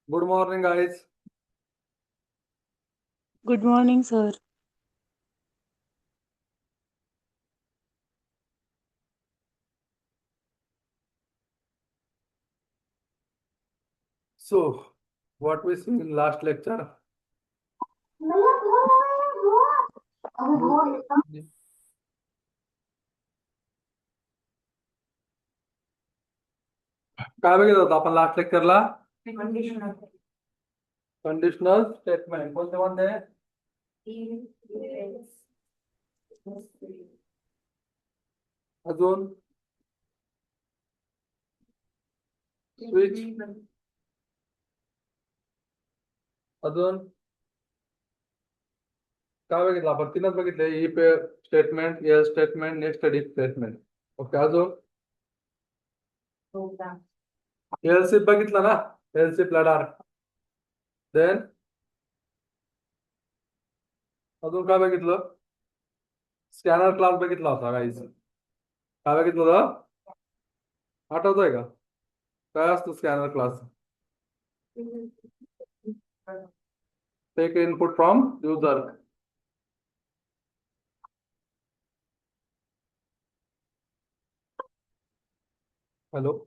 Good morning, guys. Good morning, sir. So, what we see in last lecture? काय बघितलं होतं आपण last लेक्चरला? Conditional statement कोणते कोणते? अजून स्विच, अजून काय बघितलं आपण? तीनच बघितले. If statement, L statement, next if statement. Okay, अजून एलसी बघितलं ना? एलसी प्लॅडार. देन अजून काय बघितलं? स्कॅनर क्लास बघितला होता गाईज. काय बघितलं होतं? आठवतोय का? काय असतो scanner class? Take input from user. Hello.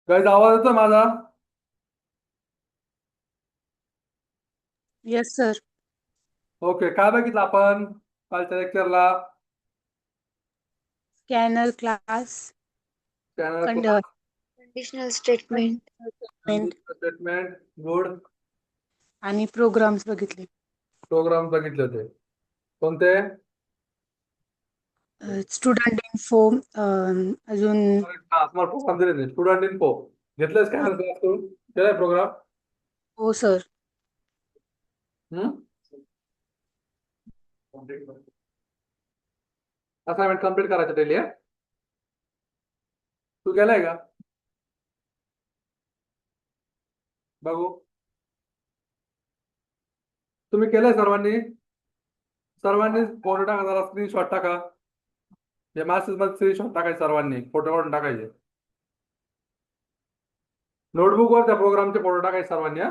Guys आवाज येतो माझा? Yes, sir. ओके, काय बघितलं आपण कालच्या लेक्चरला? Scanner class, scanner conditional class, statement statement statement, good, आणि प्रोग्राम्स बघितले. प्रोग्राम बघितले होते. कोणते? स्टुडंट इन्फो, अजून तुम्हाला प्रोग्राम दिले. स्टुडंट इन्फो घेतलं स्कॅनर क्लास करून केलाय प्रोग्राम? हो सर. असाइनमेंट कम्प्लीट करायचं डेली. तू केलाय का? बघू. तुम्ही केलंय सर्वांनी? सर्वांनी फोटो टाका, जरा स्क्रीनशॉट टाका. या मॅसेज मध्ये स्क्रीनशॉट टाकायचे सर्वांनी, फोटो काढून टाकायचे. नोटबुक वर त्या प्रोग्रामचे फोटो टाकायचे सर्वांनी.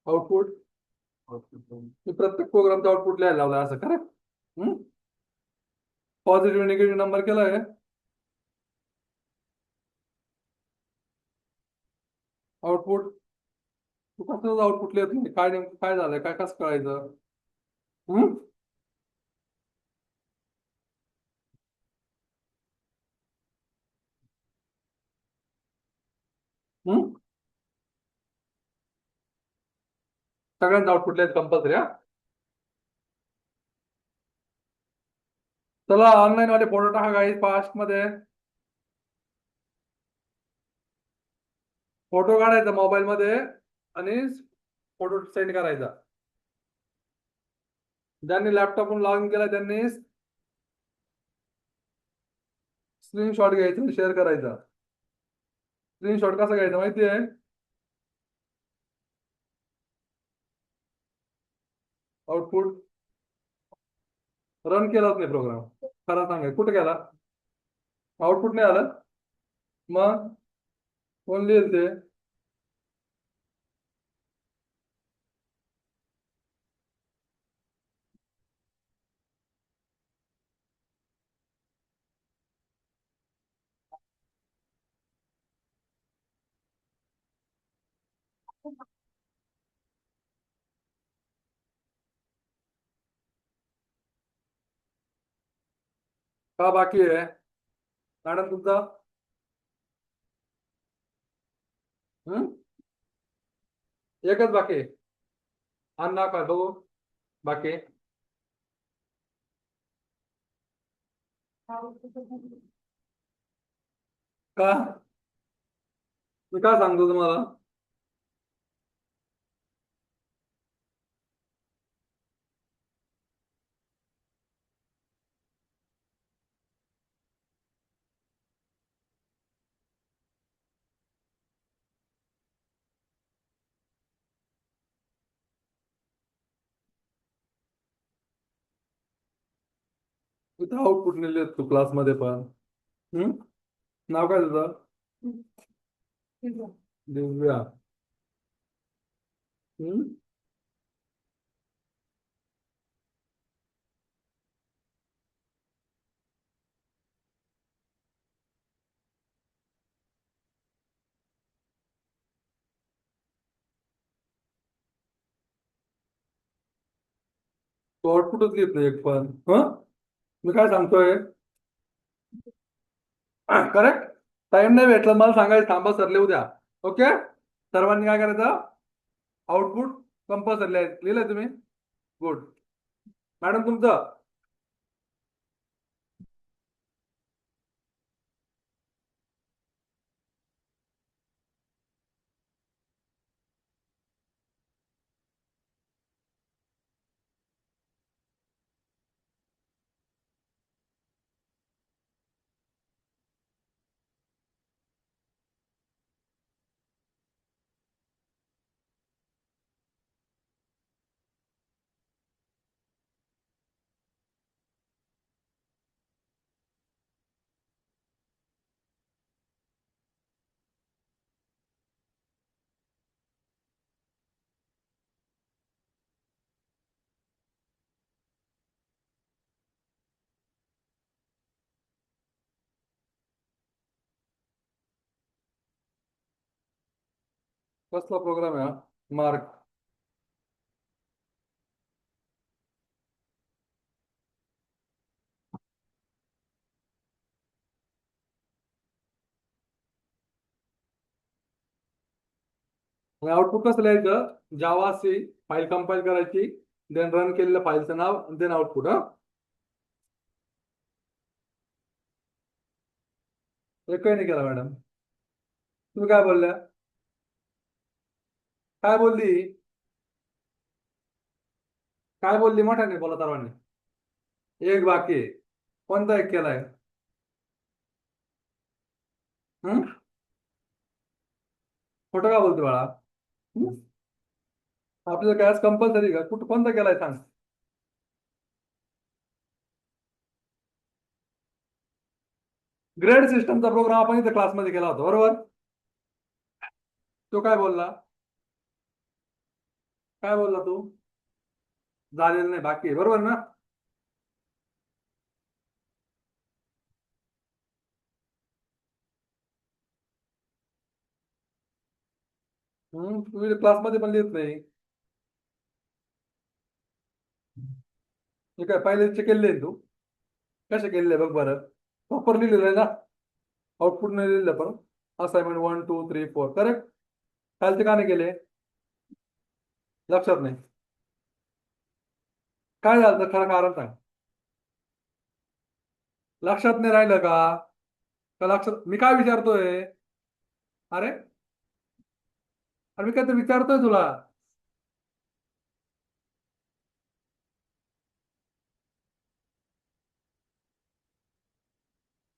आउटपुट मी प्रत्येक प्रोग्रामचा आउटपुट लिहायला लावलाय असं करेक्ट. पॉझिटिव्ह निगेटिव्ह नंबर केलाय. आउटपुट तू कसं आउटपुट लिहत नाही? काय नेमकं काय झालंय? काय कसं कळायचं? सगळ्यांचं आउटपुट लिहायचं कंपल्सरी. चला ऑनलाईन वाले फोटो टाका गाईज फास्ट मध्ये. फोटो काढायचा मोबाईल मध्ये आणि फोटो सेंड करायचा. ज्यांनी लॅपटॉपवरून लॉग इन केला त्यांनी स्क्रीनशॉट घ्यायचा आणि शेअर करायचा. स्क्रीनशॉट कसा घ्यायचा माहिती आहे? आउटपुट रन केलाच नाही प्रोग्राम. खरं सांगाय कुठे गेला? आउटपुट नाही आलं. मग कोण लिहिल ते? का बाकी आहे मॅडम तुमचा? एकच बाकी आहे. अण्णा काय बघू बाकी आहे. का मी काय सांगतो तुम्हाला. इथं आउटपुट लिहिले तू क्लासमध्ये पण. हम्म नाव काय तुझं. दिव्या. हम्म तू आउटपुटच घेत नाही एक पण. मी काय सांगतोय करेक्ट. टाइम नाही भेटला मला सांगायचं थांबा सरले उद्या. ओके सर्वांनी काय करायचं आउटपुट कंपल्सरी लिहिलंय तुम्ही. गुड. मॅडम तुमचं. कसला प्रोग्राम आहे हा. मार्क. आउटपुट कसं लिहायचं जावा सी. फाईल कंपाईल करायची. देन रन केलेल्या फाईलचं नाव देन आउटपुट. एकही नाही केला मॅडम. तुम्ही काय बोलल्या. काय बोलली. काय बोलली मोठ्याने बोला सर्वांनी. एक बाकी आहे. कोणता एक केलाय. हं? खोटं का बोलतो बाळा. हं? आपल्याला काय कंपल्सरी का कुठं कोणता केलाय सांग. ग्रेड सिस्टमचा प्रोग्राम आपण इथे क्लासमध्ये केला होता बरोबर. तो काय बोलला. काय बोलला तू. झालेलं नाही बाकी आहे बरोबर ना. तुम्ही क्लासमध्ये पण लिहित नाही. हे काय पहिले केले तू. कसे केले बघ बरं. प्रॉपर लिहिलेलं आहे ना. आउटपुट नाही लिहिलं पण. Assignment 1 2 3 4 correct. कालचे का नाही केले. लक्षात नाही. काय झालं खरं कारण सांग. लक्षात नाही राहिलं का. का लक्षात मी काय विचारतोय. अरे अरे मी काय तर विचारतोय तुला.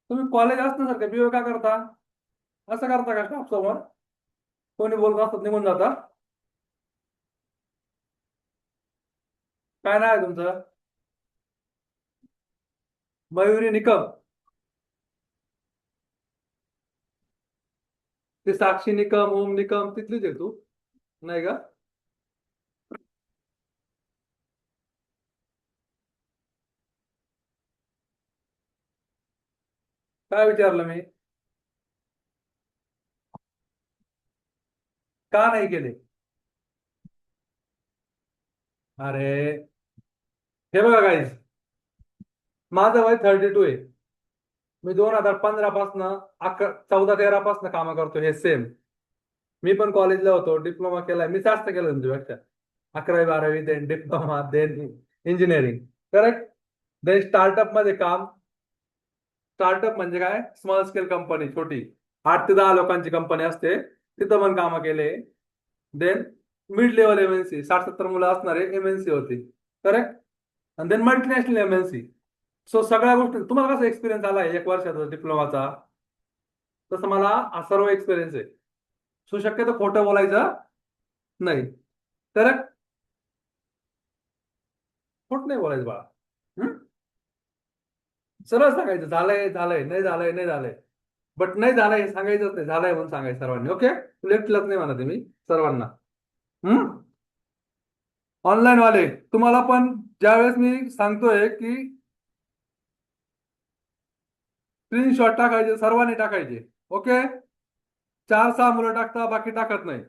तुम्ही कॉलेज असण्यासारखं बिहेव का करता. असं करता का स्टाफ समोर. कोणी बोलत असतात निघून जाता. काय नाव आहे तुमचं. मयुरी निकम. ते साक्षी निकम ओम निकम तिथलीच आहे तू. नाही का. काय विचारलं मी. का नाही केले. अरे हे बघा गाईज. माझं वय 32 आहे. मी 2015 पासन 14 13 पासन काम करतो हे सेम. मी पण कॉलेजला होतो, डिप्लोमा केलाय, मी जास्त केलं तुमच्यापेक्षा. 11वी 12वी then diploma then engineering. Correct. Then startup मध्ये काम. स्टार्टअप म्हणजे काय? स्मॉल स्केल कंपनी, छोटी 8 ते 10 लोकांची कंपनी असते, तिथं पण कामं केले. देन मिड लेवल एमएनसी, 60-70 मुलं असणारे एमएनसी होती. करेक्ट. आणि देन मल्टीनॅशनल एमएनसी. सो सगळ्या गोष्टी तुम्हाला कसा एक्सपिरियन्स आलाय 1 वर्षाचा डिप्लोमाचा, तसं मला हा सर्व एक्सपिरियन्स आहे. सो शक्यतो खोटं बोलायचं नाही. करेक्ट. खोट नाही बोलायचं बाळा. हम्म? सरळ सांगायचं, झालंय झालंय, नाही झालंय नाही झालंय. बट नाही झालंय हे सांगायचंच नाही, झालंय म्हणून सांगायचं सर्वांनी. ओके. लेफ्ट लक नाही म्हणत मी सर्वांना. ऑनलाईन वाले तुम्हाला पण ज्यावेळेस मी सांगतोय की स्क्रीनशॉट टाकायचे, सर्वांनी टाकायचे. ओके. 4-6 मुलं टाकता, बाकी टाकत नाही.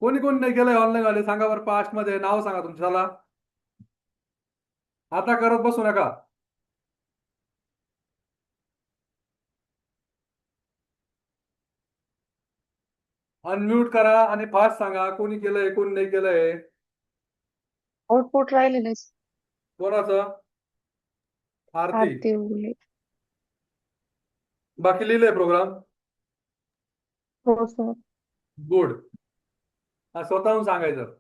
कोणी कोणी नाही केलंय ऑनलाईन वाले सांगा बरं, पास्ट मध्ये नाव सांगा तुमचं. चला आता करत बसू नका. अनम्यूट करा आणि फास्ट सांगा कोणी केलंय कोणी नाही केलंय. आउटपुट राहिलेलं कोणाचं? आरती. आरती उगले. बाकी लिहिलंय प्रोग्राम. हो सर. गुड. स्वतःहून सांगायचं.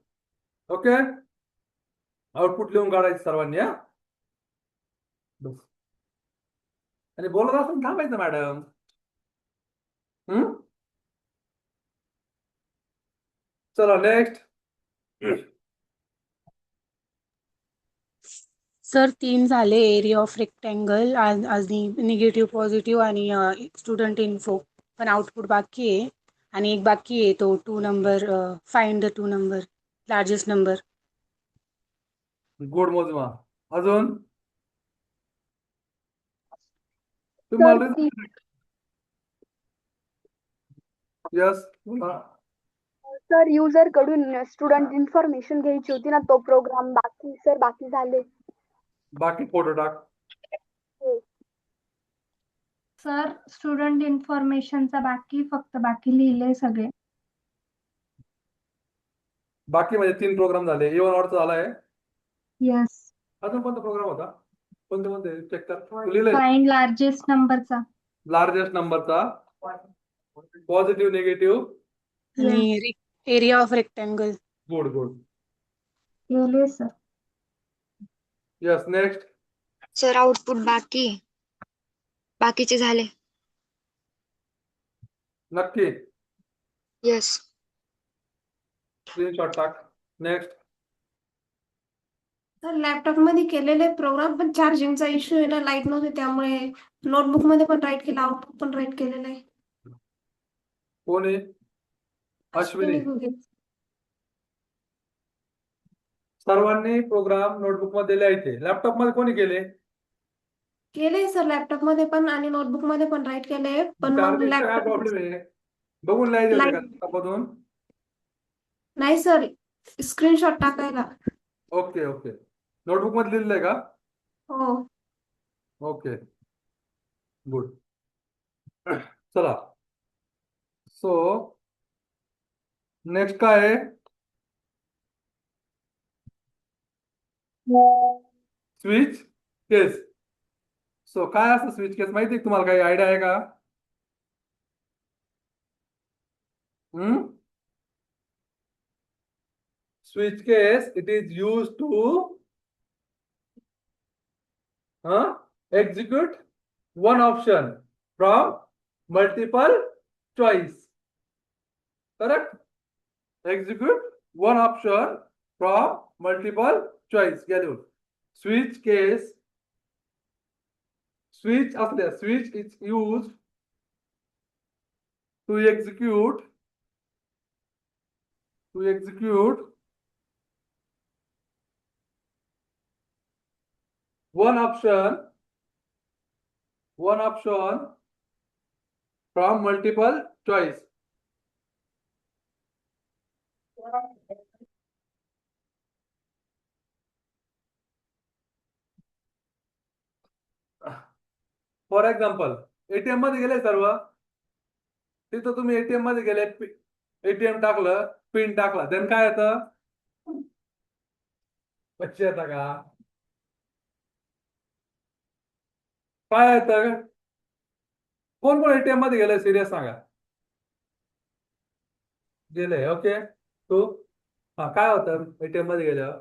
ओके. आउटपुट लिहून काढायचं सर्वांनी. हा बस. आणि बोलत असून थांबायचं मॅडम. चला नेक्स्ट. सर 3 झाले. एरिया ऑफ रेक्टँगल आणि निगेटिव्ह पॉझिटिव्ह आणि स्टुडंट इन्फो, पण आउटपुट बाकी आहे. आणि एक बाकी आहे तो 2 number, find the 2 number, largest number. Good Mozma. अजून सर तुम्हाला यस. सर युजर कडून स्टुडंट इन्फॉर्मेशन घ्यायची होती ना, तो प्रोग्राम बाकी सर, बाकी झाले. बाकी फोटो टाक. सर स्टुडंट इन्फॉर्मेशनचा फक्त बाकी लिहिले सगळे. बाकी म्हणजे 3 प्रोग्राम झाले. इवन ऑडचा झालाय. यस. अजून कोणता प्रोग्राम होता? कोणते चेक कर. लिहिलंय फाइंड लार्जेस्ट नंबरचा. लार्जेस्ट नंबरचा, पॉझिटिव्ह निगेटिव्ह. आणि area of rectangle. Good good. लिहिले sir. Yes. Next. Sir output बाकीचे झाले. नक्की. यस. स्क्रीनशॉट टाक. नेक्स्ट. सर लॅपटॉप मध्ये केलेले प्रोग्राम, पण चार्जिंगचा इश्यू आहे ना, लाईट नव्हती, त्यामुळे नोटबुक मध्ये पण राईट केलं, आउटपुट पण राईट केलेलं आहे. कोण आहे? अश्विनी. घुगे. सर्वांनी प्रोग्राम नोटबुक मध्ये लिहायचे. लॅपटॉप मध्ये कोणी केले? केले सर, लॅपटॉप मध्ये पण आणि नोटबुक मध्ये पण राईट केले, पण मग चार्जिंगचा काय लॅपटॉप प्रॉब्लेम आहे? बघून लिहायचे होते का लाईट लॅपटॉपमधून? नाही सर, स्क्रीनशॉट टाकायला. Okay okay. नोटबुक मध्ये लिहिलंय का? हो. ओके. गुड. चला. सो नेक्स्ट काय आहे? स्विच केस. सो काय असतं स्विच केस माहिती आहे तुम्हाला? काही आयडिया आहे का? Switch case, it is used to execute one option from multiple choice. Correct? Execute one option from multiple choice. Switch case, switch is used to execute one option from multiple choice. For example ATM मध्ये गेले सर्व, तिथं तुम्ही ATM मध्ये गेले, ATM टाकलं, pin टाकला, then काय येतं? बच्चे येतं का? काय येतं? कोण कोण एटीएम मध्ये गेले सिरियस सांगा. गेले, ओके. तू हा काय होतं एटीएम मध्ये गेल्यावर?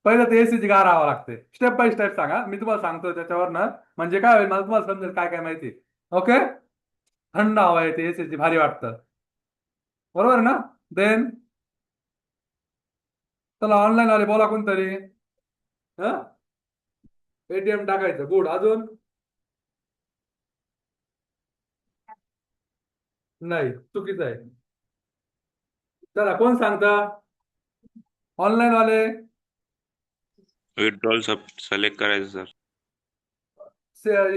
पहिलं ते एसीची गार हवा लागते. स्टेप बाय स्टेप सांगा, मी तुम्हाला सांगतो त्याच्यावर ना, म्हणजे काय होईल मला तुम्हाला समजेल काय काय माहिती. ओके, थंड हवा येते एसीची, भारी वाटतं, बरोबर ना. देन चला ऑनलाईन आले, बोला कोणतरी. एटीएम टाकायचं, गुड. अजून नाही, चुकीचं आहे. चला कोण सांगता? ऑनलाईन वाले. विड्रॉल सिलेक्ट करायचं सर.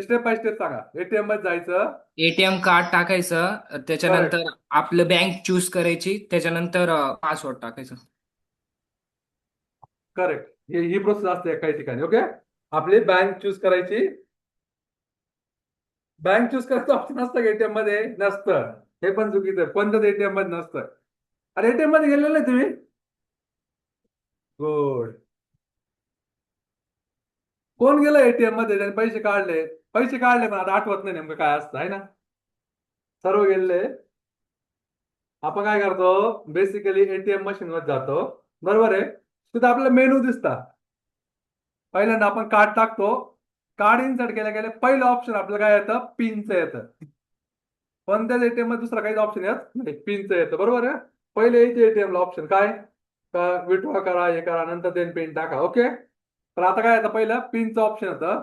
स्टेप बाय स्टेप सांगा. एटीएम मध्ये जायचं, एटीएम कार्ड टाकायचं, त्याच्यानंतर आपलं बँक चूज करायची, त्याच्यानंतर पासवर्ड टाकायचं. करेक्ट. ही प्रोसेस असते काही ठिकाणी. ओके, आपली बँक चूज करायची. बँक चूज करायचं ऑप्शन असतं का एटीएम मध्ये? नसतं. हे पण चुकीचं आहे, कोणत्याच एटीएम मध्ये नसतं. अरे एटीएम मध्ये गेलेलं नाही तुम्ही? गुड. कोण गेलं एटीएम मध्ये, त्याने पैसे काढले? पैसे काढले पण आता आठवत नाही नेमकं काय असतं, आहे ना. सर्व गेले. आपण काय करतो, बेसिकली एटीएम मशीन मध्ये जातो, बरोबर आहे. तिथं आपल्याला मेनू दिसतात. पहिल्यांदा आपण कार्ड टाकतो, कार्ड इन्सर्ट केल्या गेल्या पहिलं ऑप्शन आपल्याला काय येतं? पिनचं येतं. कोणत्याच एटीएम मध्ये दुसरा काहीच ऑप्शन येत नाही, पिनचं येतं, बरोबर आहे. पहिले येते एटीएम ला ऑप्शन काय, विड्रॉ करा, हे करा, नंतर देन पिन टाका. ओके, तर आता काय येतं? पहिलं पिनचं ऑप्शन येतं.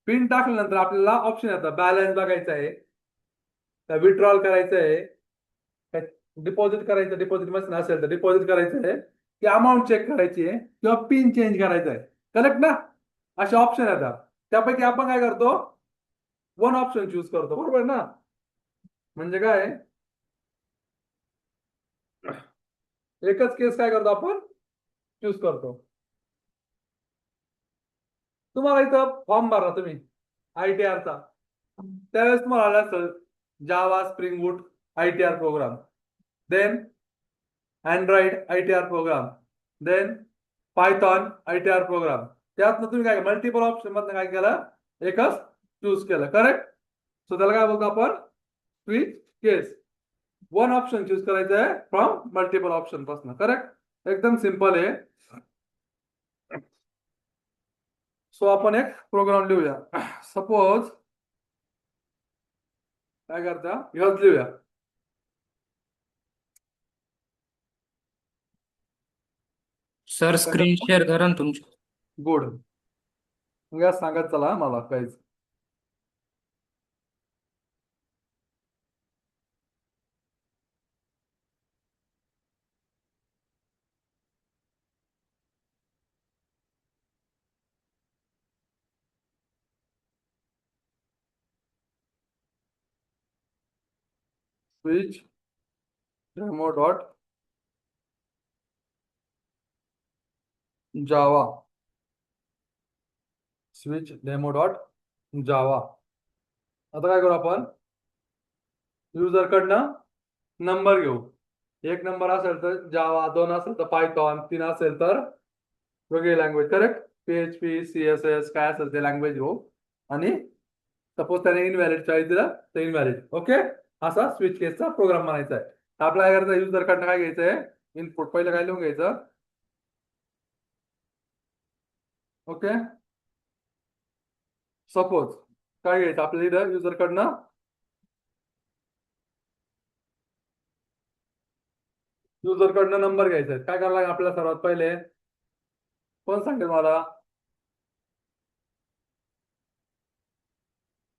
पिन टाकल्यानंतर आपल्याला ऑप्शन येतं बॅलन्स बघायचं आहे, विड्रॉल करायचं आहे, डिपॉझिट करायचं, डिपॉझिट मशीन असेल तर डिपॉझिट करायचं आहे, की अमाऊंट चेक करायची आहे, किंवा पिन चेंज करायचं आहे. करेक्ट ना. असे ऑप्शन येतात. त्यापैकी आपण काय करतो? वन ऑप्शन चूज करतो, बरोबर ना. म्हणजे काय, एकच केस काय करतो आपण? चूज करतो. तुम्हाला इथं फॉर्म भरला तुम्ही ITR चा, त्यावेळेस तुम्हाला आला असेल Java, spring boot ITR program, then Android ITR program, then Python ITR program. त्यातनं तुम्ही काय मल्टिपल ऑप्शन मधनं काय केलं? एकच चूज केलं. करेक्ट. सो त्याला काय बोलतो आपण? स्विच केस. वन ऑप्शन चूज करायचं आहे फ्रॉम मल्टिपल ऑप्शन पासून. करेक्ट. एकदम सिंपल आहे. सो आपण एक प्रोग्राम लिहूया. सपोज काय करता, ह्योच लिहूया. सर स्क्रीन शेअर करा ना तुमची. गुड. मग सांगत चला मला काहीच. स्विच डेमो डॉट जावा, स्विच डेमो डॉट जावा. आता काय करू आपण? युजर कडनं नंबर घेऊ. एक नंबर असेल तर जावा, दोन असेल तर पायथॉन, तीन असेल तर वेगळी लँग्वेज. करेक्ट. PHP, CSS काय असेल ते लँग्वेज घेऊ, आणि सपोज त्याने इनव्हॅलिड चॉईस दिला तर इनव्हॅलिड. ओके, असा स्विच केसचा प्रोग्राम बनायचा आहे. तर आपल्याला काय करायचं? युजर कडनं काय घ्यायचंय? इनपुट. पहिलं काय लिहून घ्यायचं? ओके, सपोज काय घ्यायचं आपल्याला इथं युजर कडनं? युजर कडनं नंबर घ्यायचा आहे. काय करायला लागेल आपल्याला सर्वात पहिले? कोण सांगेल मला?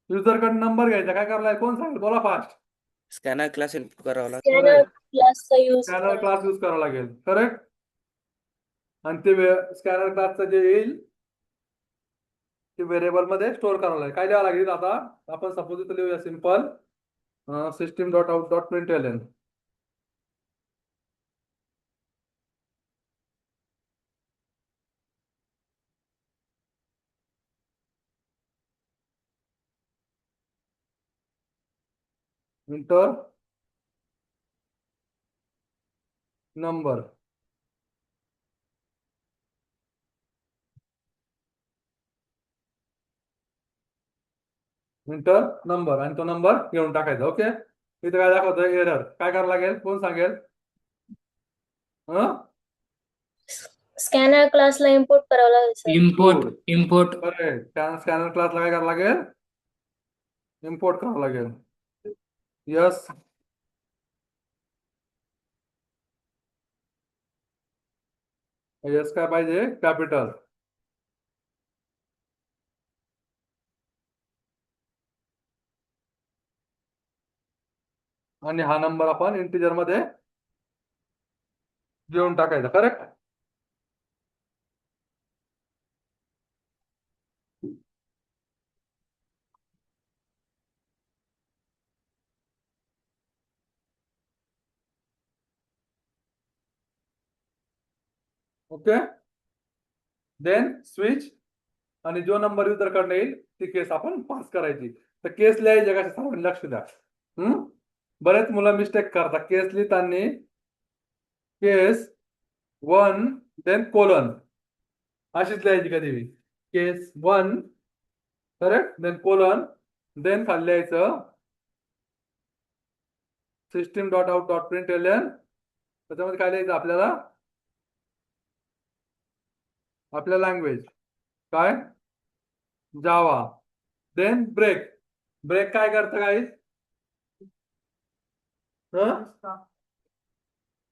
युजर कडनं नंबर घ्यायचा, काय करायला लागेल? कोण सांगेल? बोला फास्ट. स्कॅनर क्लास इनपुट करावा लागतो. स्कॅनर क्लास यूज करावा लागेल. करेक्ट. आणि ते स्कॅनर क्लासचं जे येईल ते व्हेरिएबल मध्ये स्टोअर करावं लागेल. काय द्यावं लागेल? आता आपण सपोज इथं लिहूया simple system dot out dot print L N. Enter number enter number आणि तो नंबर घेऊन टाकायचा. ओके, इथे काय दाखवतोय एरर, काय करावं लागेल कोण सांगेल? स्कॅनर क्लासला इम्पोर्ट करावं लागेल सर. इम्पोर्ट करेक्ट, स्कॅनर क्लासला काय करावं लागेल? इम्पोर्ट करावं लागेल. यस, यस काय पाहिजे? कॅपिटल. आणि हा नंबर आपण इंटिजर मध्ये घेऊन टाकायचा. करेक्ट. ओके, देन स्विच, आणि जो नंबर युजर कडे येईल ती केस आपण पास करायची. तर केस लिहायची का सर्वांनी लक्ष द्या. बरेच मुलं मिस्टेक करतात केस लिहिताना. केस 1 देन कोलन अशीच लिहायची कधी बी. केस 1 करेक्ट, देन कोलन, देन खाली लिहायचं system dot out dot println. त्याच्यामध्ये काय लिहायचं आपल्याला? आपल्या लँग्वेज काय? जावा. Then break. ब्रेक काय करतं काय?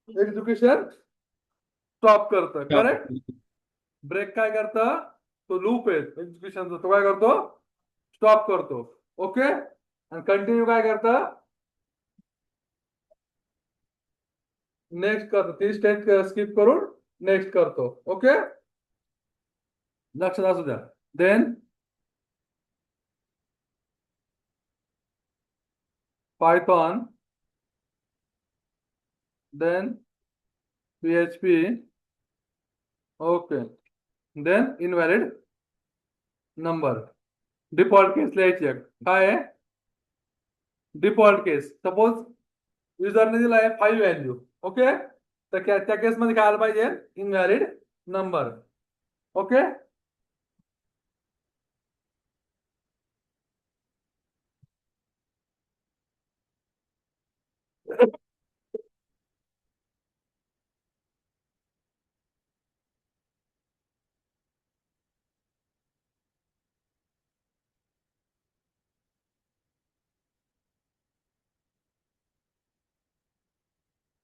एक्झिक्युशन स्टॉप करतं. करेक्ट. ब्रेक काय करतं? तो लूप आहे एक्झिक्युशनचा, तो काय करतो? स्टॉप करतो. ओके, आणि कंटिन्यू काय करतं? नेक्स्ट करतो. ती स्टेप स्किप करून नेक्स्ट करतो. ओके, लक्षात असू द्या. Then Python, then PHP. Okay, then invalid number. Default case लिहायची आहे. काय आहे डिफॉल्ट केस? सपोज युजरने दिलाय 5 व्हॅल्यू. ओके, तर त्या केसमध्ये काय आलं पाहिजे? Invalid number. Okay,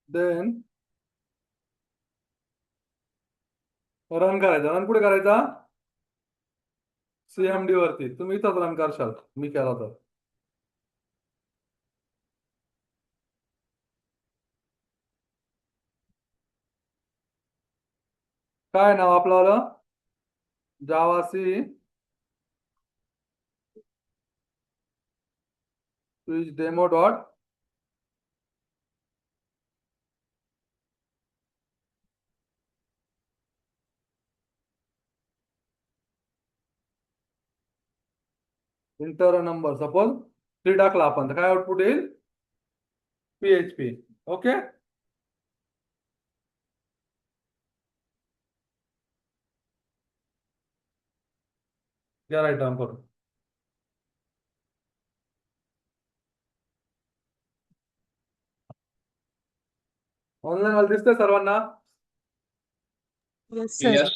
then run करायचा. रन कुठे करायचा? CMD वरती. तुम्ही इथंच रन करशाल, मी केला तर. काय नाव आपलं? Java C switch demo dot enter number. Suppose 3 टाकला आपण तर काय आउटपुट येईल? PHP. ओके, या राईट डाऊन करून. ऑनलाईन मला दिसतंय सर्वांना? Yes sir.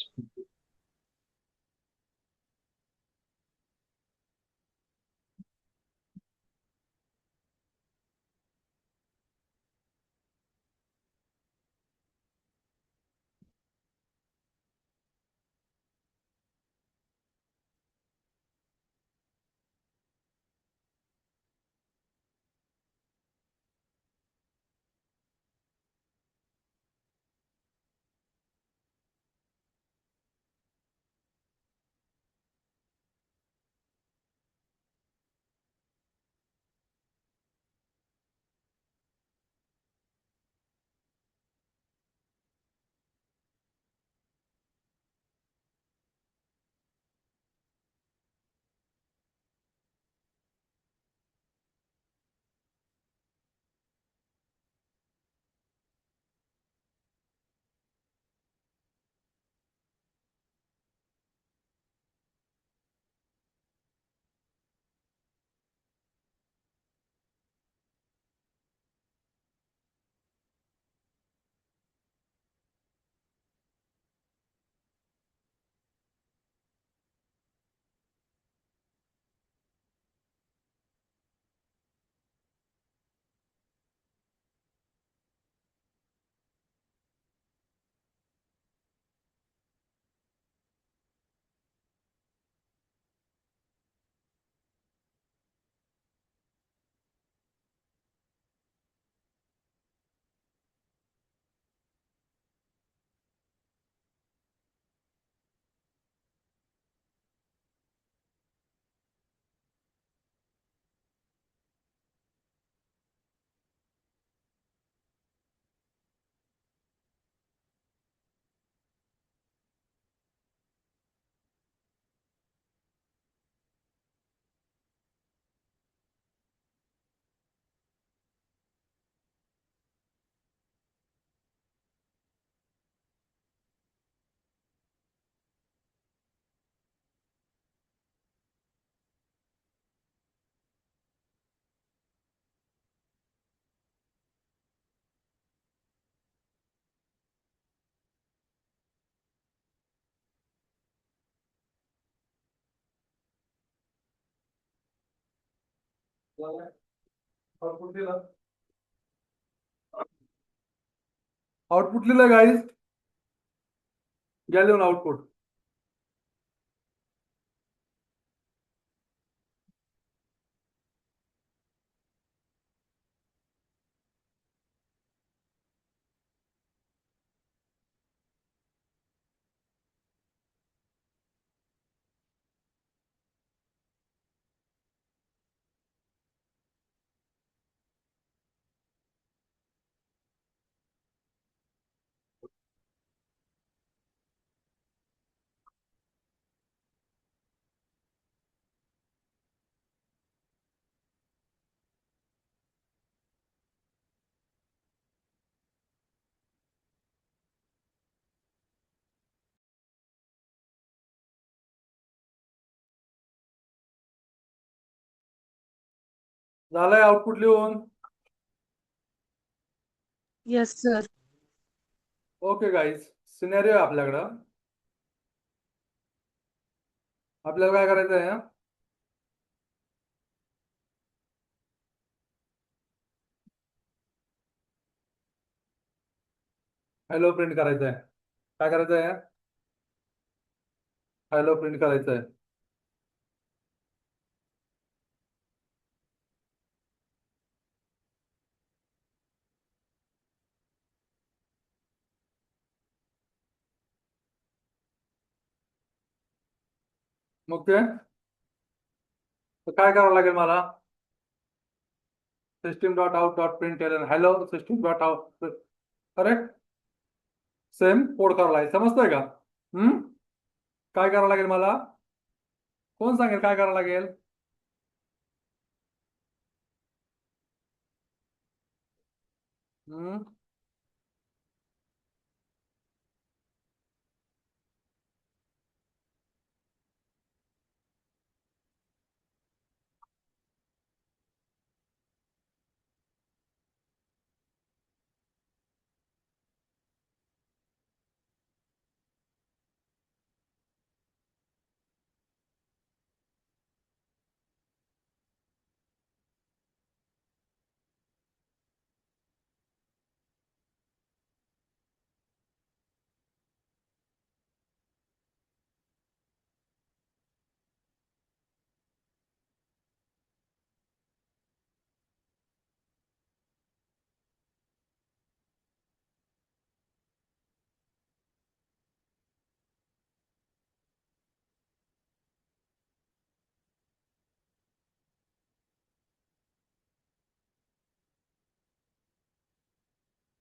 आउटपुट लिहिलं आउटपुट लिहिलं गाईज घ्या लिहून आउटपुट झालंय आउटपुट लिहून yes sir. Okay guys scenario आहे आपल्याकडं आपल्याला काय करायचं आहे हॅलो प्रिंट करायचं आहे काय करायचं आहे हॅलो प्रिंट करायचं आहे ओके तर काय करावं लागेल मला system dot out dot print hello system dot out correct same code करावं लागेल समजतंय का काय करावं लागेल मला कोण सांगेल काय करावं लागेल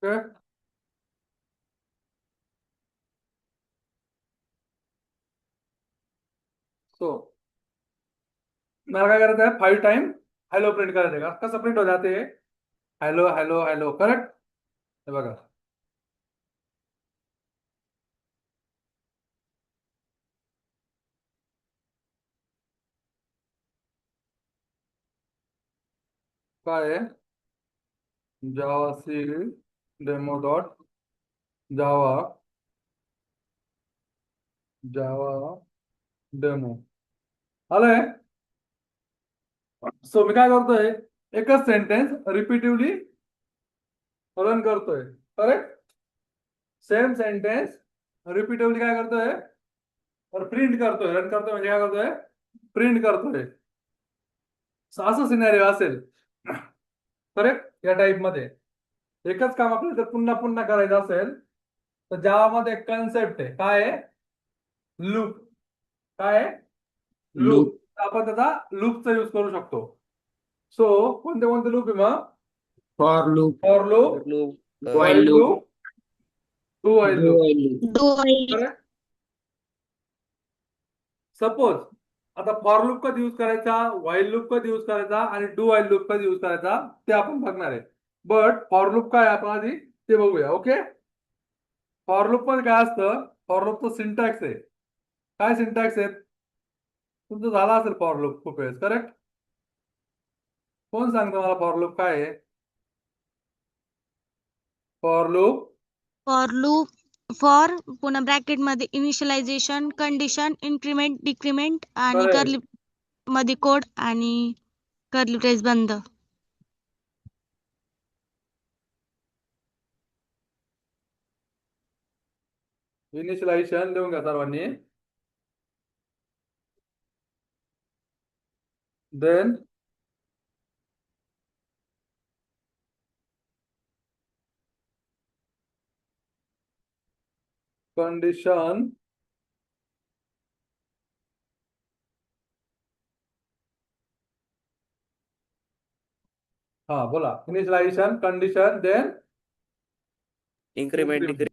ओके सो मला काय करायचं आहे 5 टाइम हॅलो प्रिंट करायचं का कसं प्रिंट हो जाते हॅलो हॅलो हॅलो करेक्ट हे बघा काय आहे Java C demo dot Java demo आलंय सो मी काय करतोय एकच सेंटेन्स रिपीटिवली रन करतोय करेक्ट सेम सेंटेन्स रिपीटिवली काय करतोय प्रिंट करतोय रन करतोय म्हणजे काय करतोय प्रिंट करतोय असं सिनेरिओ असेल करेक्ट या टाइप मध्ये एकच काम आपल्याला जर पुन्हा पुन्हा करायचं असेल तर जावामध्ये एक कन्सेप्ट आहे काय आहे लूप काय आहे लूप आपण त्याचा लूपचा यूज करू शकतो सो कोणते कोणते लूप आहे मग for loop for loop loop while loop do while loop correct suppose आता फॉर लूप कधी यूज करायचा व्हाईल लूप कधी यूज करायचा आणि डू व्हाईल लूप कधी यूज करायचा ते आपण बघणार आहे बट फॉर लूप काय आपण आधी ते बघूया ओके फॉर लूप मध्ये काय असतं फॉर लूपचं सिंटॅक्स आहे काय सिंटॅक्स आहे तुमचं झाला असेल फॉर लूप खूप वेळेस करेक्ट कोण सांगतो मला फॉर लूप काय आहे फॉर लूप फॉर पुन्हा ब्रॅकेट मध्ये इनिशियलायझेशन कंडिशन इन्क्रीमेंट डिक्रीमेंट आणि Correct. कर्ली मध्ये कोड आणि कर्ली ब्रेस बंद. इनिशियलायझेशन लिहून घ्या सर्वांनी. देन कंडिशन हा बोला. Initialisation condition then increment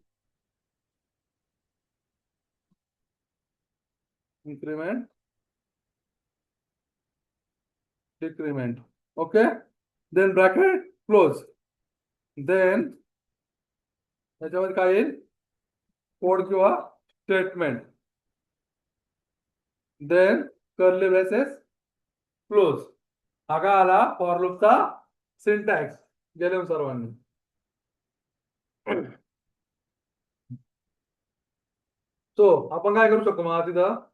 increment decrement. Okay, then bracket close. Then त्याच्यामध्ये काय येईल? कोड किंवा statement. Then curly braces close. हा काय आला फॉर लूपचा सिंटॅक्स. गेले सर्वांनी. सो आपण काय करू शकतो मग तिथं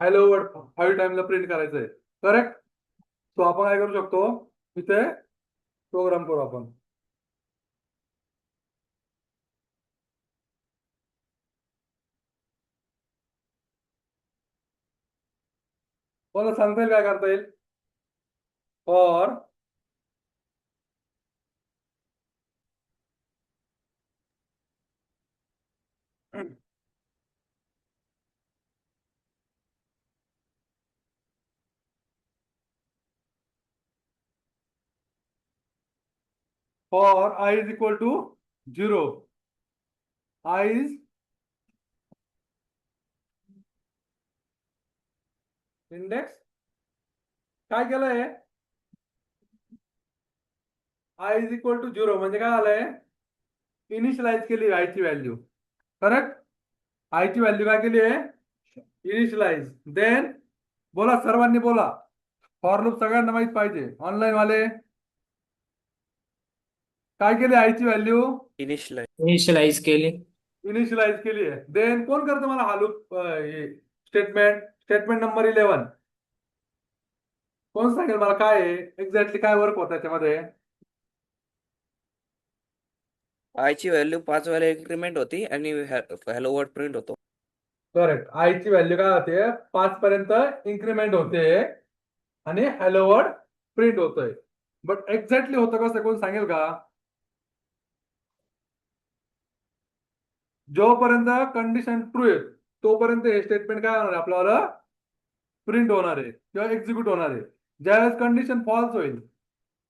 हॅलो वर्ड 5 टाइमला प्रिंट करायचंय. करेक्ट. सो आपण काय करू शकतो इथे प्रोग्राम करू आपण. कोणाला सांगता येईल काय करता येईल? For I is equal to 0. I is index काय केलंय? I is equal to 0 म्हणजे काय आलंय? इनिशियलाइज केली I ची व्हॅल्यू. करेक्ट. I ची व्हॅल्यू काय केली आहे? इनिशियलाइज. देन बोला सर्वांनी बोला. फॉर लूप सगळ्यांना माहित पाहिजे. ऑनलाईन वाले काय केली? I ची व्हॅल्यू इनिशियलाइज केली. इनिशियलाइज केली आहे. देन कोण करतो मला हा लूप स्टेटमेंट नंबर 11 कोण सांगेल मला काय आहे एक्झॅक्टली काय वर्क होतं त्याच्यामध्ये? आय ची व्हॅल्यू 5 वेळा इन्क्रीमेंट होती आणि हॅलो वर्ड प्रिंट होतो. करेक्ट. I ची व्हॅल्यू काय होते? 5 पर्यंत इन्क्रीमेंट होते आणि हॅलो वर्ड प्रिंट होतोय. बट एक्झॅक्टली होतं कसं कोण सांगेल का? जोपर्यंत कंडिशन ट्रू आहे तोपर्यंत हे स्टेटमेंट काय होणार आहे आपल्याला? प्रिंट होणार आहे किंवा एक्झिक्यूट होणार आहे. ज्यावेळेस कंडिशन फॉल्स होईल.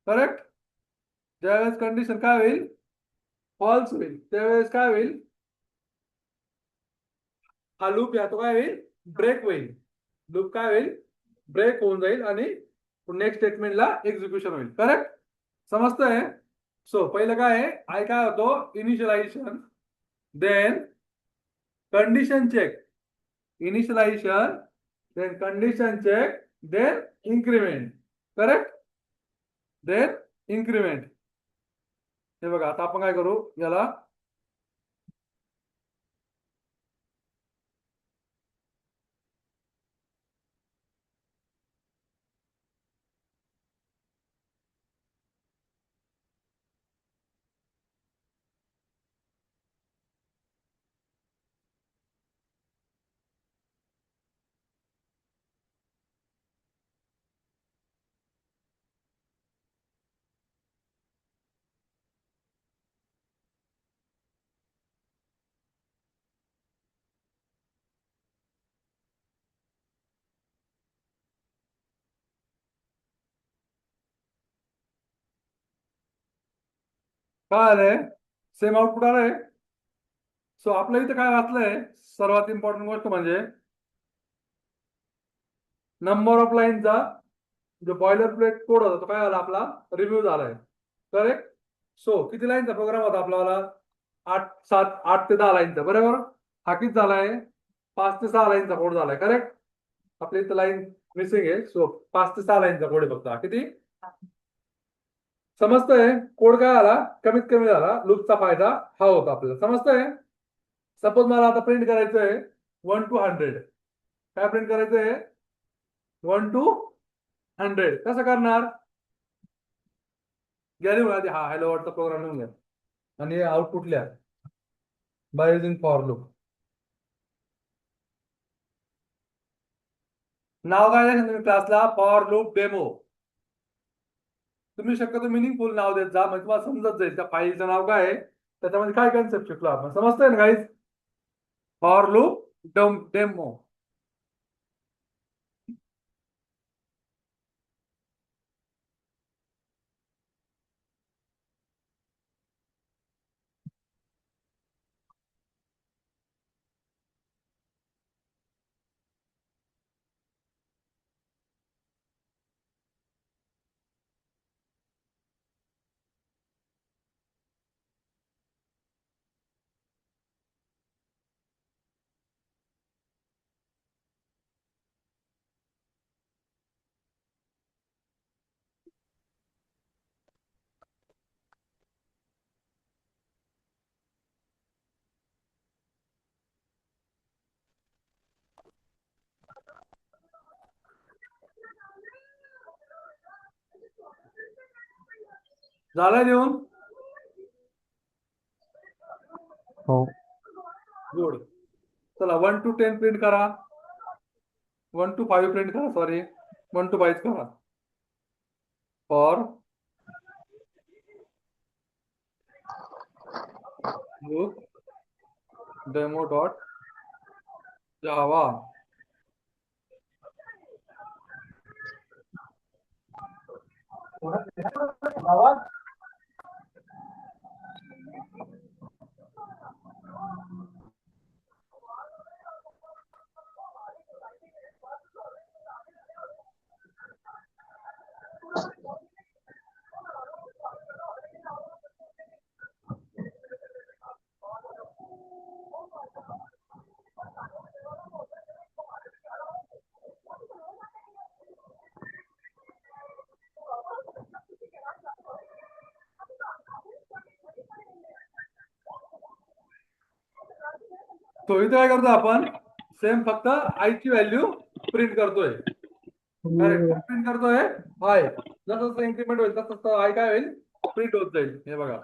करेक्ट. ज्यावेळेस कंडिशन काय होईल? फॉल्स होईल त्यावेळेस काय होईल? हा लूप या तो काय होईल? ब्रेक होईल. लूप काय होईल? ब्रेक होऊन जाईल आणि नेक्स्ट स्टेटमेंटला एक्झिक्युशन होईल. करेक्ट. समजतंय? सो पहिलं काय आहे? आय काय होतो? Initialisation. Then condition check. Initialisation then condition check then increment. Correct. Then increment. हे बघा आता आपण काय करू याला काय आलंय? सेम आउटपुट आलंय. सो आपल्या इथे काय वाचलंय? सर्वात इम्पॉर्टंट गोष्ट म्हणजे नंबर ऑफ लाईनचा जो बॉयलर प्लेट कोड होता तो काय आला आपला? रिव्ह्यू झालाय. करेक्ट. सो किती लाईनचा प्रोग्राम होता आपल्याला? 8 ते 10 लाईनचा. बरोबर. हा किती झालाय? 5 ते 6 लाईनचा कोड झालाय. करेक्ट. आपल्या इथं लाईन मिसिंग आहे. सो 5 ते 6 लाईनचा कोड आहे फक्त. किती? समजतंय? कोड काय आला? कमीत कमी झाला. लूपचा फायदा हा होता आपल्याला. समजतंय? सपोज मला आता प्रिंट करायचंय 1 to 100. काय प्रिंट करायचंय? 1 to 100 कसं करणार? घ्या लिहून आधी हा हॅलो वर्ल्डचा प्रोग्राम लिहून घ्या आणि आउटपुट लिहा बाय युजिंग फॉर लूप. नाव काय द्यायचं तुम्ही क्लासला? For loop demo. तुम्ही शक्यतो मिनिंगफुल नाव देत जा म्हणजे तुम्हाला समजत जाईल त्या फाईलचं नाव काय आहे, त्याच्यामध्ये काय कन्सेप्ट शिकलो आपण. समजतंय ना गाईज? For loop demo. झालं लिहून? हो. गुड. चला 1 to 10 प्रिंट करा. 1 to 5 प्रिंट करा. सॉरी 1 to 5 करा. फॉर लूप डेमो डॉट जावा. तो इथे काय करतो आपण? सेम फक्त आय ची व्हॅल्यू प्रिंट करतोय. प्रिंट करतोय आय. जसं जसं इन्क्रीमेंट होईल तसं तसं आय काय होईल? प्रिंट होत जाईल. हे बघा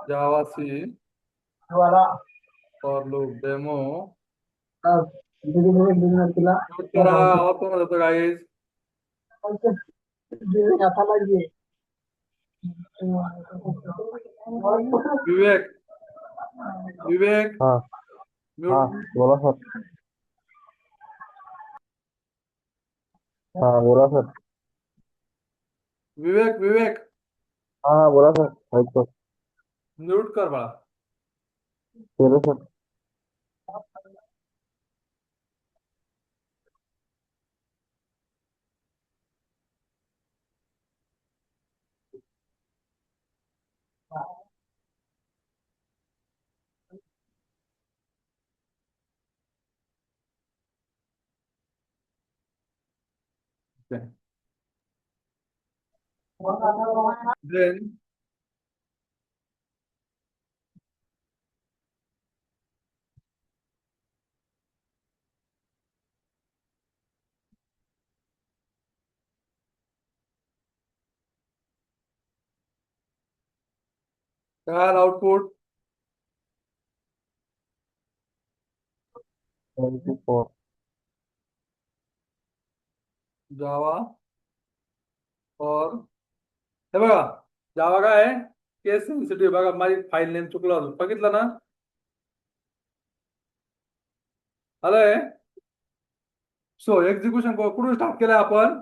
Java C for loop demo. Note करा आवाज कोण होतो गाईज? विवेक विवेक हा म्यूट. बोला सर. हा बोला सर. विवेक विवेक हा बोला सर. ऐकतो. म्यूट कर बाळा. केलं सर. Then काय आउटपुट? 24. जावा और हे बघा जावा काय आहे? केस सेन्सिटिव्ह. बघा माझी फाईल नेम चुकलं होतं. बघितलं ना? आलंय. सो एक्झिक्युशन कुठून स्टार्ट केलंय आपण?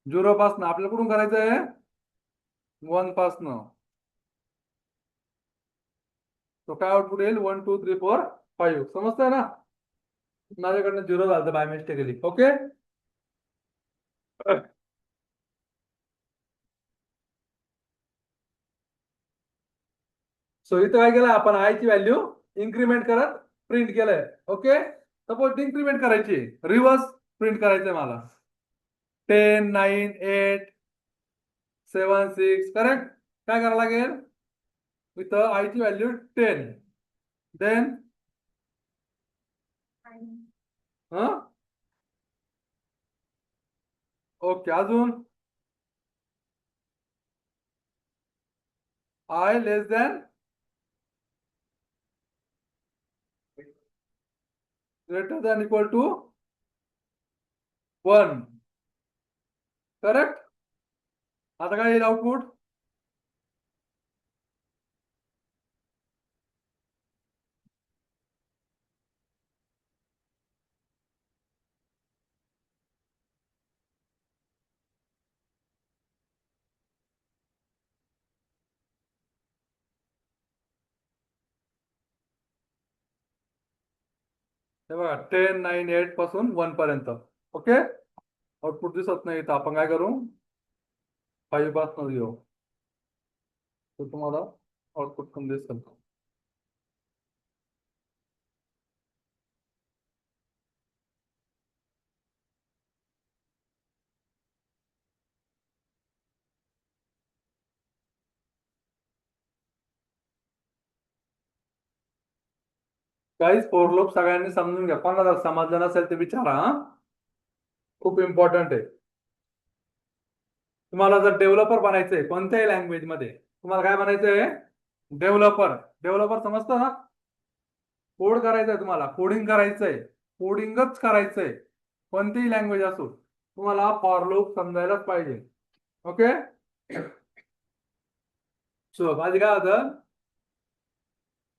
0 पासनं. आपल्याला कुठून करायचंय? 1 पासनं. तो काय आउटपुट येईल? 1 2 3 4 5. समजतंय ना? माझ्याकडनं 0 झालं बाय मिस्टेकली. ओके. सो इथं काय केलं आपण? आय ची व्हॅल्यू इन्क्रीमेंट करत प्रिंट केलंय. ओके. सपोज इन्क्रीमेंट करायची, रिव्हर्स प्रिंट करायचंय मला. 10 9 8 7 6 करेक्ट. काय करावं लागेल? इथं आय ची व्हॅल्यू 10. देन हा ओके अजून I less than greater than equal to 1 correct. आता काय येईल आउटपुट हे बघा 10 9 8 पासून 1 पर्यंत. ओके आउटपुट दिसत नाही तर आपण काय करू 5 पासून घेऊ तर तुम्हाला आउटपुट पण दिसेल. काहीच फोर लूप सगळ्यांनी समजून घ्या. कोणाला जर समजलं नसेल ते विचारा हा. खूप इम्पॉर्टंट आहे. तुम्हाला जर डेव्हलपर बनायचंय कोणत्याही लँग्वेज मध्ये तुम्हाला काय बनायचंय डेव्हलपर. डेव्हलपर समजतं ना कोड करायचंय तुम्हाला कोडिंग करायचंय कोडिंगच करायचंय कोणतीही लँग्वेज असो तुम्हाला फॉर लूप समजायलाच पाहिजे. ओके सो आधी काय होतं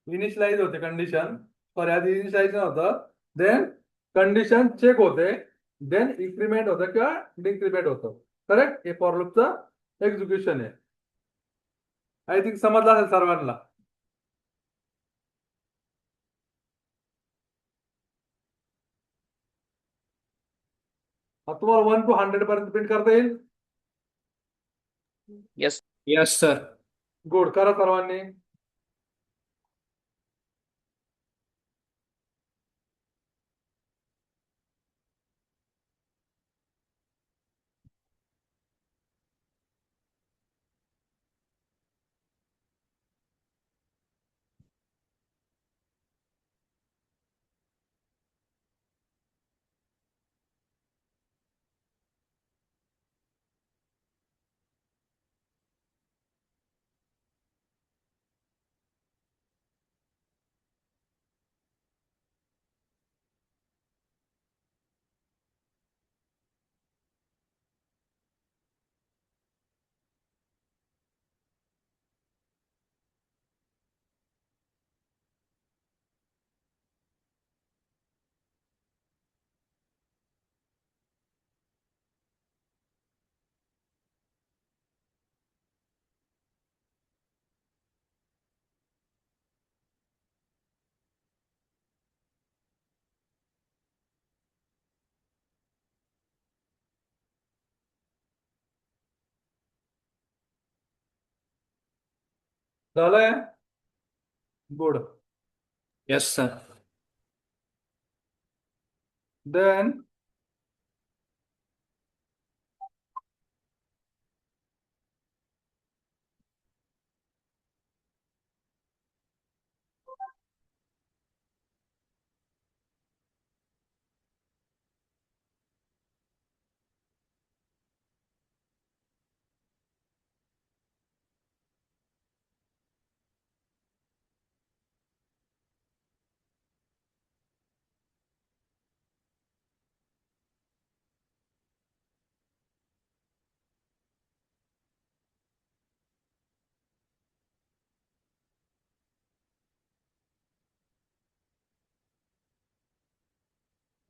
इनिशियलाइज होते कंडिशन सॉरी आधी इनिशियलाइज होतं देन कंडिशन चेक होते देन इन्क्रीमेंट होतं किंवा डिक्रीमेंट होतं. करेक्ट हे फॉर लूपचं एक्झिक्युशन आहे. आय थिंक समजलं असेल सर्वांना. तुम्हाला 1 to 100 पर्यंत प्रिंट करता येईल. येस. Yes sir. गुड करा सर्वांनी. झालंय good. Yes sir. Then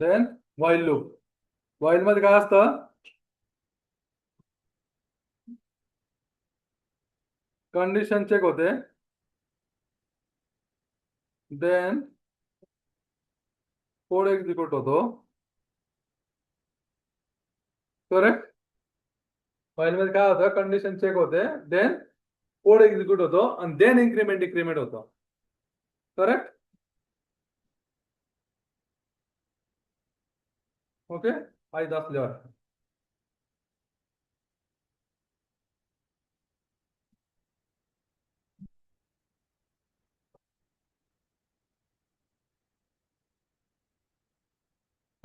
then while loop. While मध्ये काय असतं कंडिशन चेक होते देन कोड एक्झिक्यूट होतो. करेक्ट व्हाईल मध्ये काय होतं कंडिशन चेक होते देन कोड एक्झिक्यूट होतो आणि देन इन्क्रीमेंट डिक्रीमेंट होतो. करेक्ट ओके माहीत असल्यावर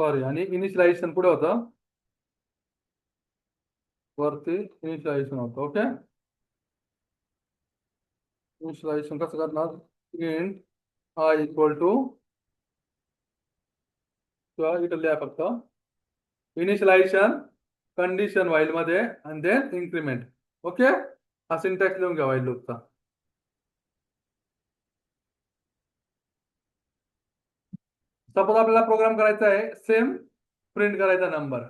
सॉरी, आणि इनिशियलायझेशन पुढे होतं, वरती इनिशियलायझेशन होतं. ओके, इनिशियलायझेशन कसं करणार? इंट आय इक्वल टू, किंवा इथं लिहा फक्त इनिशियलायझेशन कंडिशन व्हाईल मध्ये आणि देन इन्क्रीमेंट. ओके, हा सिंटॅक्स लिहून घ्या व्हाईल लूपचा. सपोज आपल्याला प्रोग्राम करायचा आहे, सेम प्रिंट करायचा नंबर,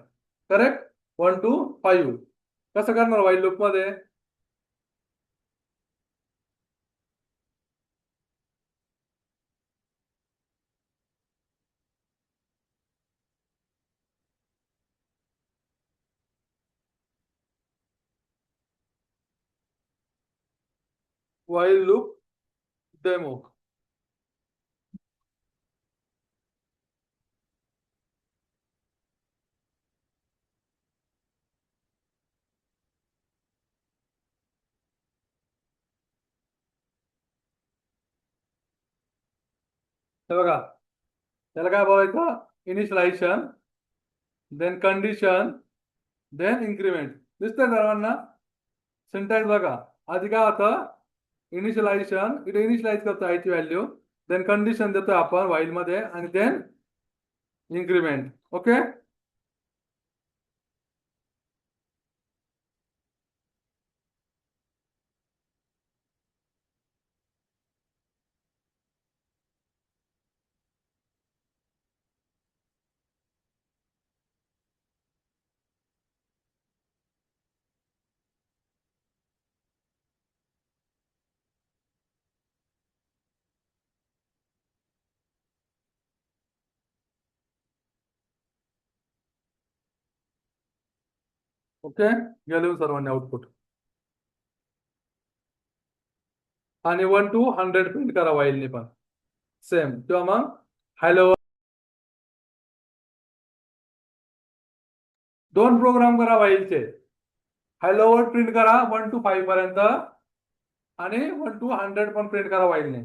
करेक्ट, 1 to 5. कसं करणार व्हाईल लूप मध्ये? While loop demo. हे बघा, त्याला काय बोलायचं? Initialisation, then condition, then increment. दिसतंय सर्वांना? सिंटॅक्स बघा, आधी काय होतं? इनिशियलायझेशन, इथे इनिशियलाइज करतो आयची व्हॅल्यू, देन कंडिशन देतो आपण व्हाईल मध्ये, आणि देन इन्क्रीमेंट. ओके, ओके, गेलो सर्वांनी आउटपुट. आणि 1 to 100 प्रिंट करा व्हाईलने पण सेम, किंवा मग हॅलो. दोन प्रोग्राम करा व्हाईलचे. हॅलो वर्ड प्रिंट करा 1 to 5 पर्यंत, आणि 1 to 100 पण प्रिंट करा व्हाईलने.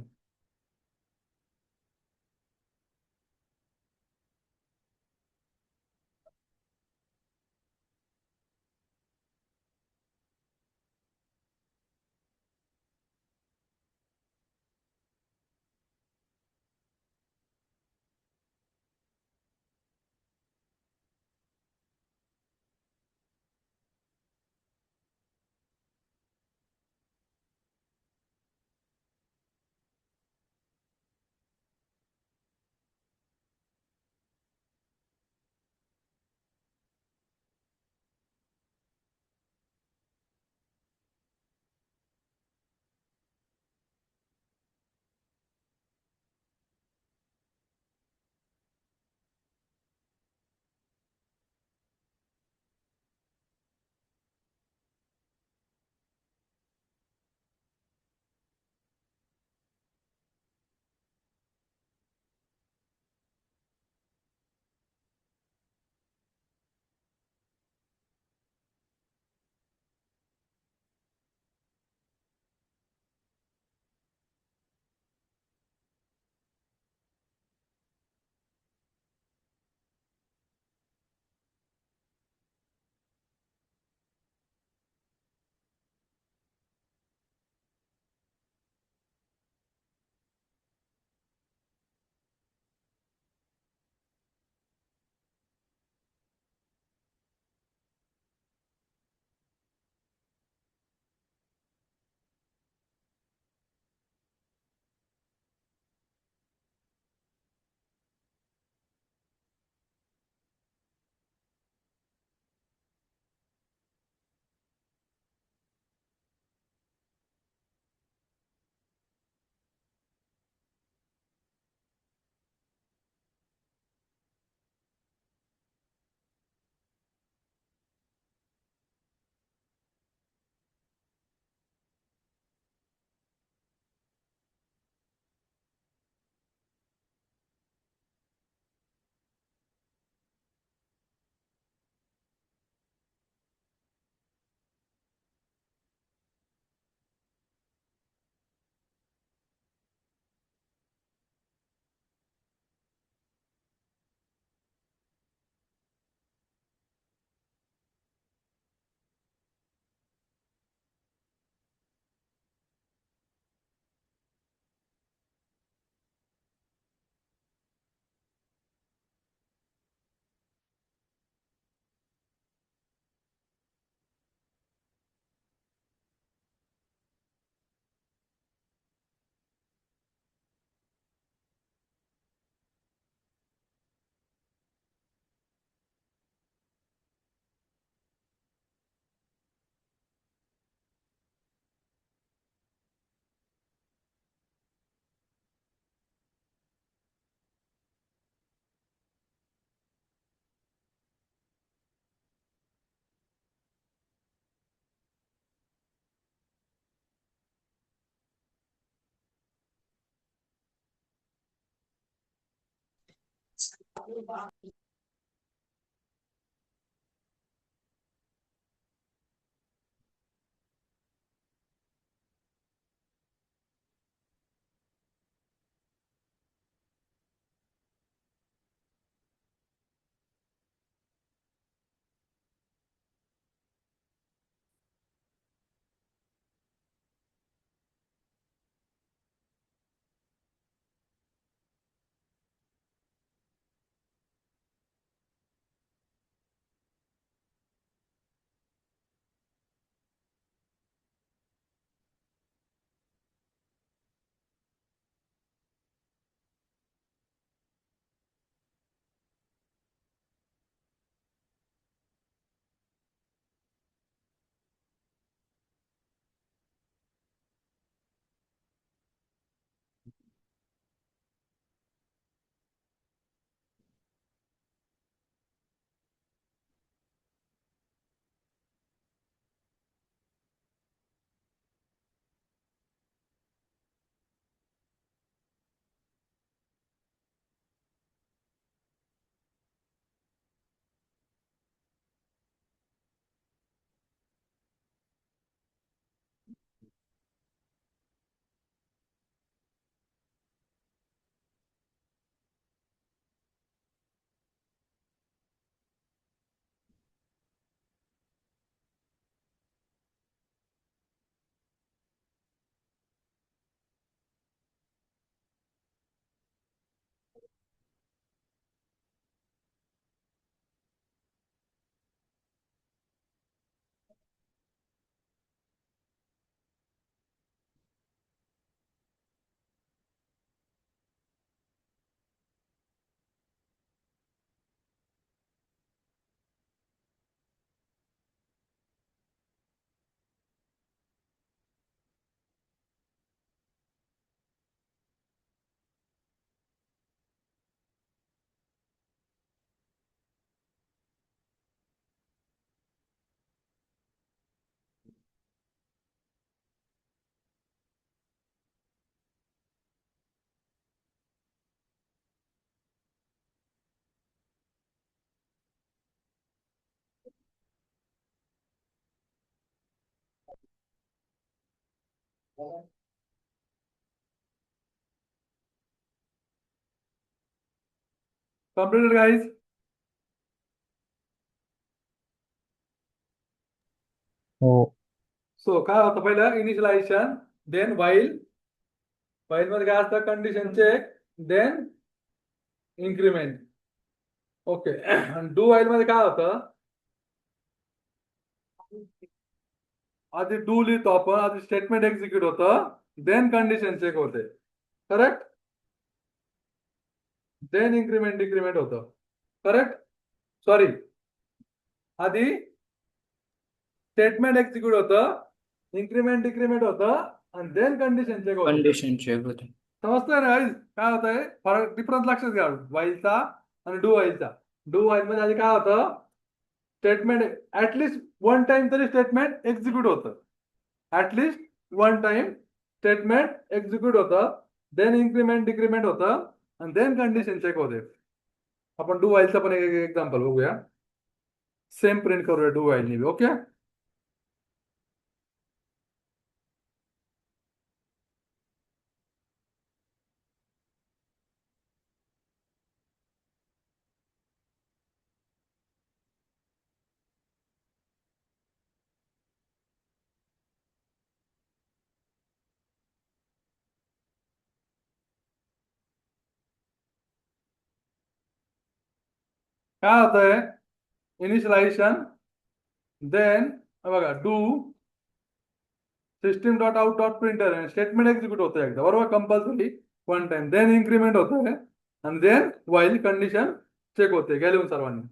Completed, guys. हो. सो काय होतं पहिलं इनिशियलायझेशन, देन वाईल मध्ये काय असतं condition check, then increment. Okay. Do while मध्ये काय होतं, आधी डू लिहितो आपण, आधी स्टेटमेंट एक्झिक्यूट होतं, देन कंडिशन चेक होते. करेक्ट. देन इन्क्रीमेंट डिक्रीमेंट होतं. करेक्ट. सॉरी, आधी स्टेटमेंट एक्झिक्यूट होतं, इन्क्रीमेंट डिक्रीमेंट होतं, आणि देन कंडिशन चेक होतं. कंडिशन चेक होते. समजतंय ना guys? काय होतंय, फरक डिफरन्स लक्षात घ्या वाईलचा आणि डू वाईलचा. डू वाईल मध्ये आधी काय होतं, स्टेटमेंट ऍटलिस्ट वन टाइम तरी स्टेटमेंट एक्झिक्यूट होतं. At least one time statement execute होतं, देन इन्क्रीमेंट डिक्रीमेंट होतं, आणि देन कंडिशन चेक होते. आपण डू वाईलचा पण एक एक्झाम्पल बघूया. सेम प्रिंट करूया डू वाईलनी. ओके. काय होतंय, इनिशियलायझेशन, देन बघा do system dot out dot printer statement execute होतं एकदा, बरोबर, compulsory one time, then increment होतंय, आणि देन वाईल कंडिशन चेक होते. गेले सर्वांनी.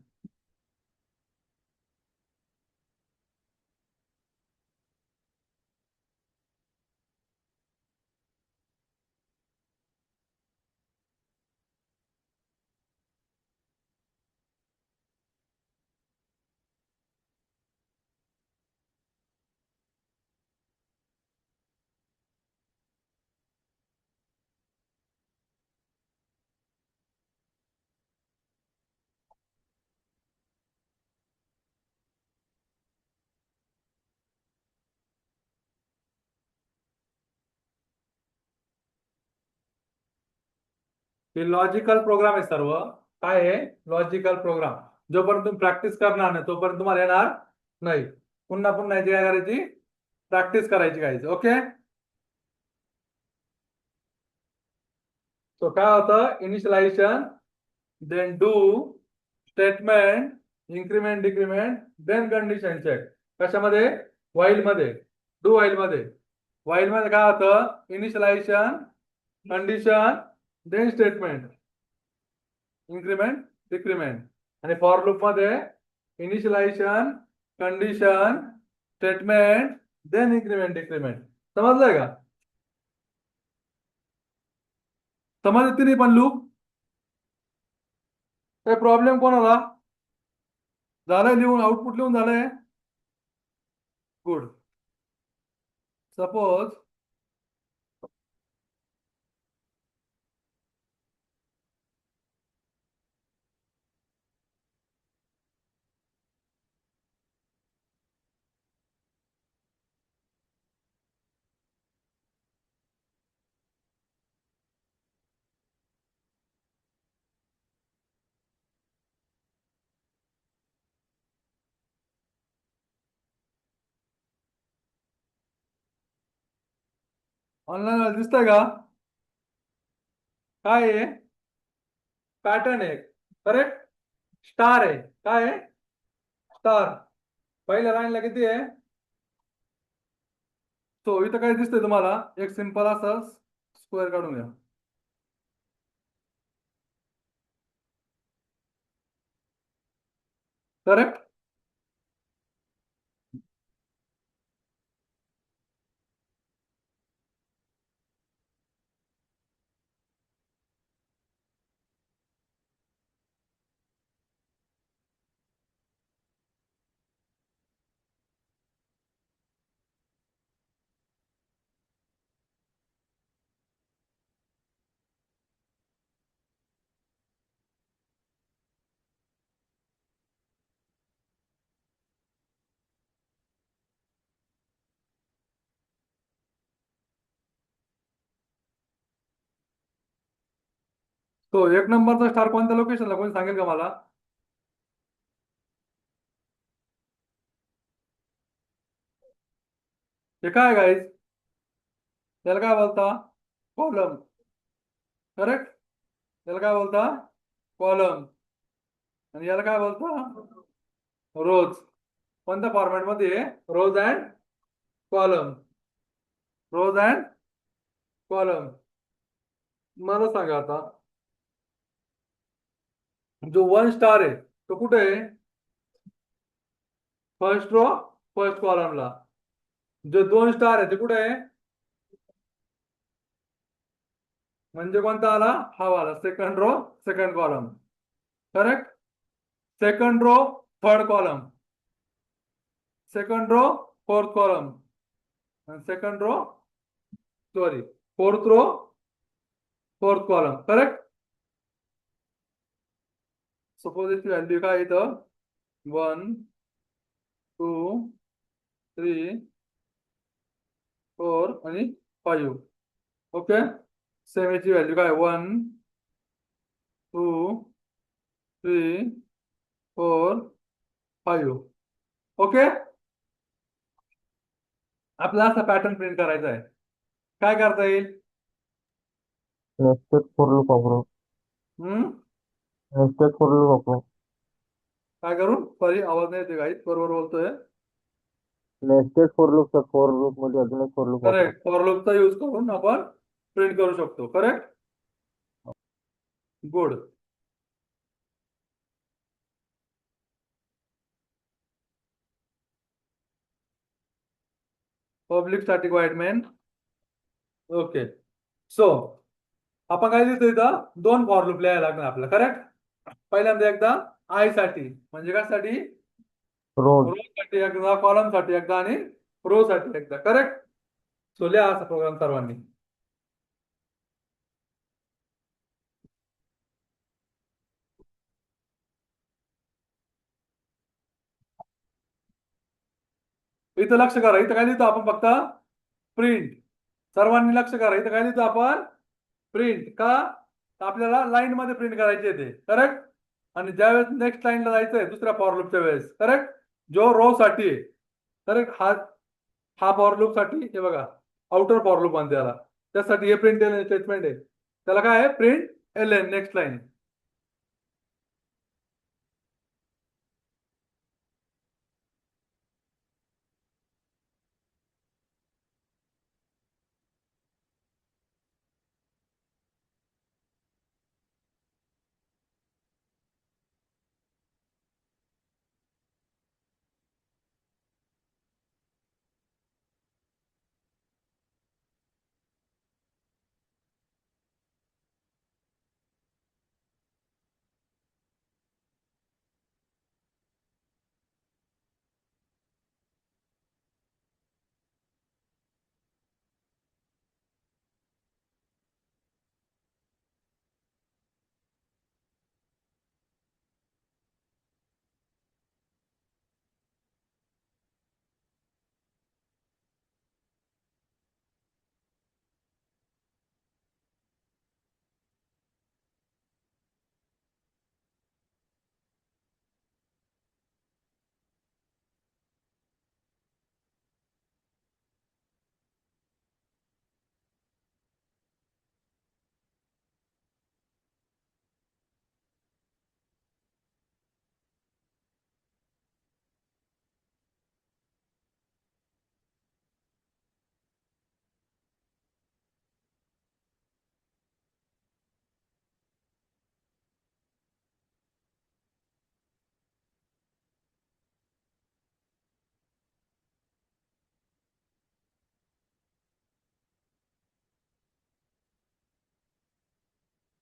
हे लॉजिकल प्रोग्राम आहे सर्व. काय आहे? Logical program. जोपर्यंत तुम्ही प्रॅक्टिस करणार नाही तोपर्यंत तुम्हाला येणार नाही. पुन्हा पुन्हा याची काय करायची? प्रॅक्टिस करायची काय. ओके. सो काय होतं? Initialization, then do, statement, increment decrement, then condition check. कशामध्ये? व्हाईल मध्ये. डू व्हाईल मध्ये. व्हाईल मध्ये काय होतं? Initialization, condition, then statement, increment decrement. आणि फॉर लूप मध्ये initialization, condition, statement, then increment decrement. समजलंय का? समजले तिन्ही पण लूप? काही प्रॉब्लेम कोणाला? झालंय लिहून? आउटपुट लिहून झालंय? गुड. सपोज ऑनलाईन दिसतंय का? काय आहे? पॅटर्न आहे. करेक्ट. स्टार आहे. काय आहे? स्टार. पहिल्या लाईनला किती आहे? तो इथं काय दिसतंय तुम्हाला? एक सिंपल असं स्क्वेअर काढून घ्या. करेक्ट. तो एक नंबरचा स्टार कोणत्या लोकेशनला? कोणी सांगेल का मला? हे काय गाईज? त्याला काय बोलता? कॉलम. करेक्ट. त्याला काय बोलता? कॉलम. आणि याला काय बोलता? रोज. कोणत्या फॉर्मॅट मध्ये? Rows and column. Rows and column. मला सांगा आता, जो वन स्टार आहे तो कुठे आहे? First row, first कॉलमला. जो दोन स्टार आहे ते कुठे आहे? म्हणजे कोणता आला? हा वाला. Second row, second column. Correct. Second row, third column. Second row, fourth column. Second row, sorry, fourth row, fourth column. Correct. Suppose याची व्हॅल्यू काय इथं? 1 2 3 4 आणि 5. ओके. सेम याची व्हॅल्यू काय? 1 2 3 4 5. ओके. आपल्याला असा पॅटर्न प्रिंट करायचा आहे. काय करता येईल? नेस्टेड फॉर लूप वापरू. नेस्टेड फॉर लूप वापरू. काय करून? सॉरी, आवाज नाही येते काही. बरोबर बोलतोय. Nested for loop sir. For loop मध्ये अजून एक फॉर लूप वापरू. करेक्ट. फॉर लूपचा यूज करून आपण प्रिंट करू शकतो. Correct. Good. Public static white main. Okay. So आपण काय लिहितो इथं? दोन फॉर लूप लिहायला लागणार आपल्याला. करेक्ट. पहिल्यांदा एकदा आय साठी, म्हणजे कशासाठी? रोज. रो साठी एकदा, कॉलम साठी एकदा आणि रो साठी एकदा. करेक्ट. सो लिहा असा प्रोग्राम सर्वांनी. इथं लक्ष करा. इथं काय लिहितो आपण? फक्त प्रिंट. सर्वांनी लक्ष करा. इथं काय लिहितो आपण? प्रिंट. का? आपल्याला लाईन मध्ये प्रिंट करायचे ते करेक्ट. आणि ज्यावेळेस नेक्स्ट लाईनला जायचंय दुसऱ्या फॉर लूपच्या वेळेस करेक्ट, जो रो साठी आहे करेक्ट, हा फॉर लूप साठी हे बघा आउटर फॉर लूप म्हणते त्याला, त्यासाठी हे प्रिंट एल स्टेटमेंट आहे, त्याला काय आहे print L N next line.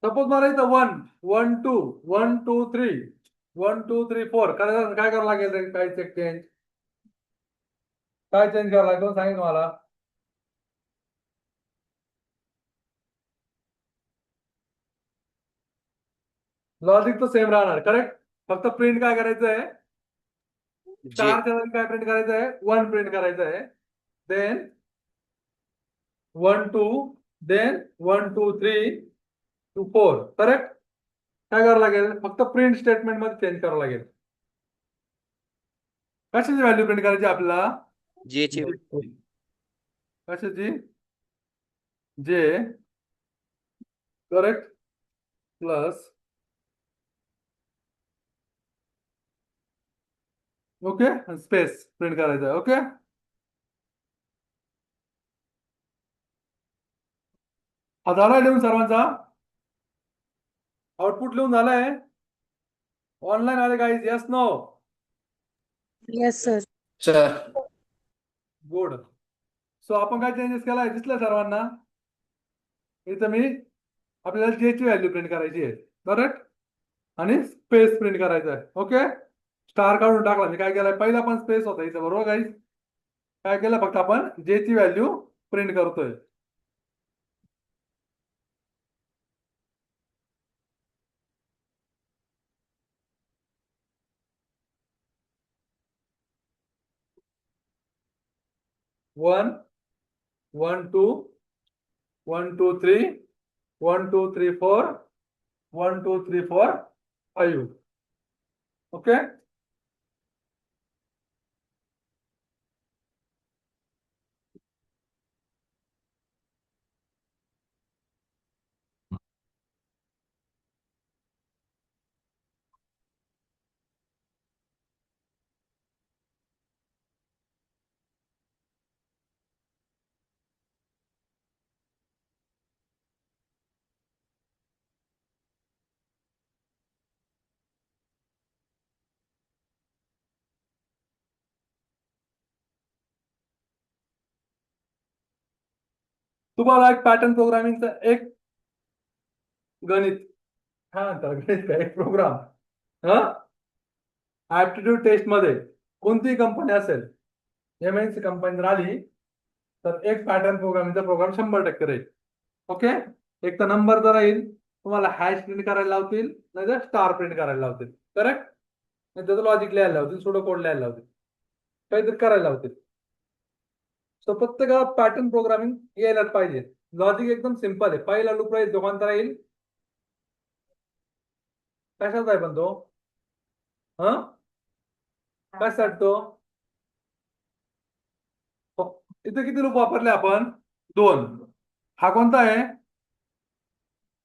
Suppose मला इथं 1 1 2 1 2 3 1 2 3 4 करायचं, काय करावं लागेल, काय चेंज काय चेंज करावं लागेल सांगितलं मला. लॉजिक तर सेम राहणार करेक्ट, फक्त प्रिंट काय करायचं आहे, जे चारच्या जागी काय प्रिंट करायचं आहे, 1 प्रिंट करायचं आहे, देन 1 2 देन 1 2 3 2 4 करेक्ट. काय करावं लागेल, फक्त प्रिंट स्टेटमेंट मध्ये चेंज करावं लागेल. कशाची व्हॅल्यू प्रिंट करायची आपल्याला, जे ची कशाची, जे correct plus okay space print करायचं आहे. ओके हा झालाय लिहून सर्वांचा, आउटपुट लिहून झालाय. ऑनलाईन आले guys, yes no, yes sir. Sir good. So आपण काय चेंजेस केलाय दिसलं सर्वांना. इथं मी आपल्याला जे ची व्हॅल्यू प्रिंट करायची आहे करेक्ट, आणि स्पेस प्रिंट करायचा आहे. ओके स्टार काढून टाकला मी, काय केलंय पहिला पण स्पेस होता इथं बरोबर गाईज, काय केलं फक्त आपण जे ची व्हॅल्यू प्रिंट करतोय. वन 1 2 1 2 3 1 2 3 4 1 2 3 4 5. ओके तुम्हाला एक पॅटर्न प्रोग्रामिंगचा एक गणित, हा गणित काय एक प्रोग्राम, हा ऍप्टिट्यूड टेस्ट मध्ये कोणतीही कंपनी असेल, एमएनसी कंपनी राहिली तर एक पॅटर्न प्रोग्रामिंगचा प्रोग्राम 100% राहील. ओके एक तर नंबर जर राहील, तुम्हाला हॅश प्रिंट करायला लावतील, नाही तर स्टार प्रिंट करायला लावतील करेक्ट, नाही त्याचं लॉजिक लिहायला लावतील, सुडो कोड लिहायला लावतील, काहीतरी करायला लावतील. सो प्रत्येकाला पॅटर्न प्रोग्रामिंग यायलाच पाहिजे. लॉजिक एकदम सिंपल आहे, पहिला लूप राहील, दोघांचा राहील, कशाचा आहे पण तो हा कशासाठी तो इथे किती लूप वापरले आपण 2. हा कोणता आहे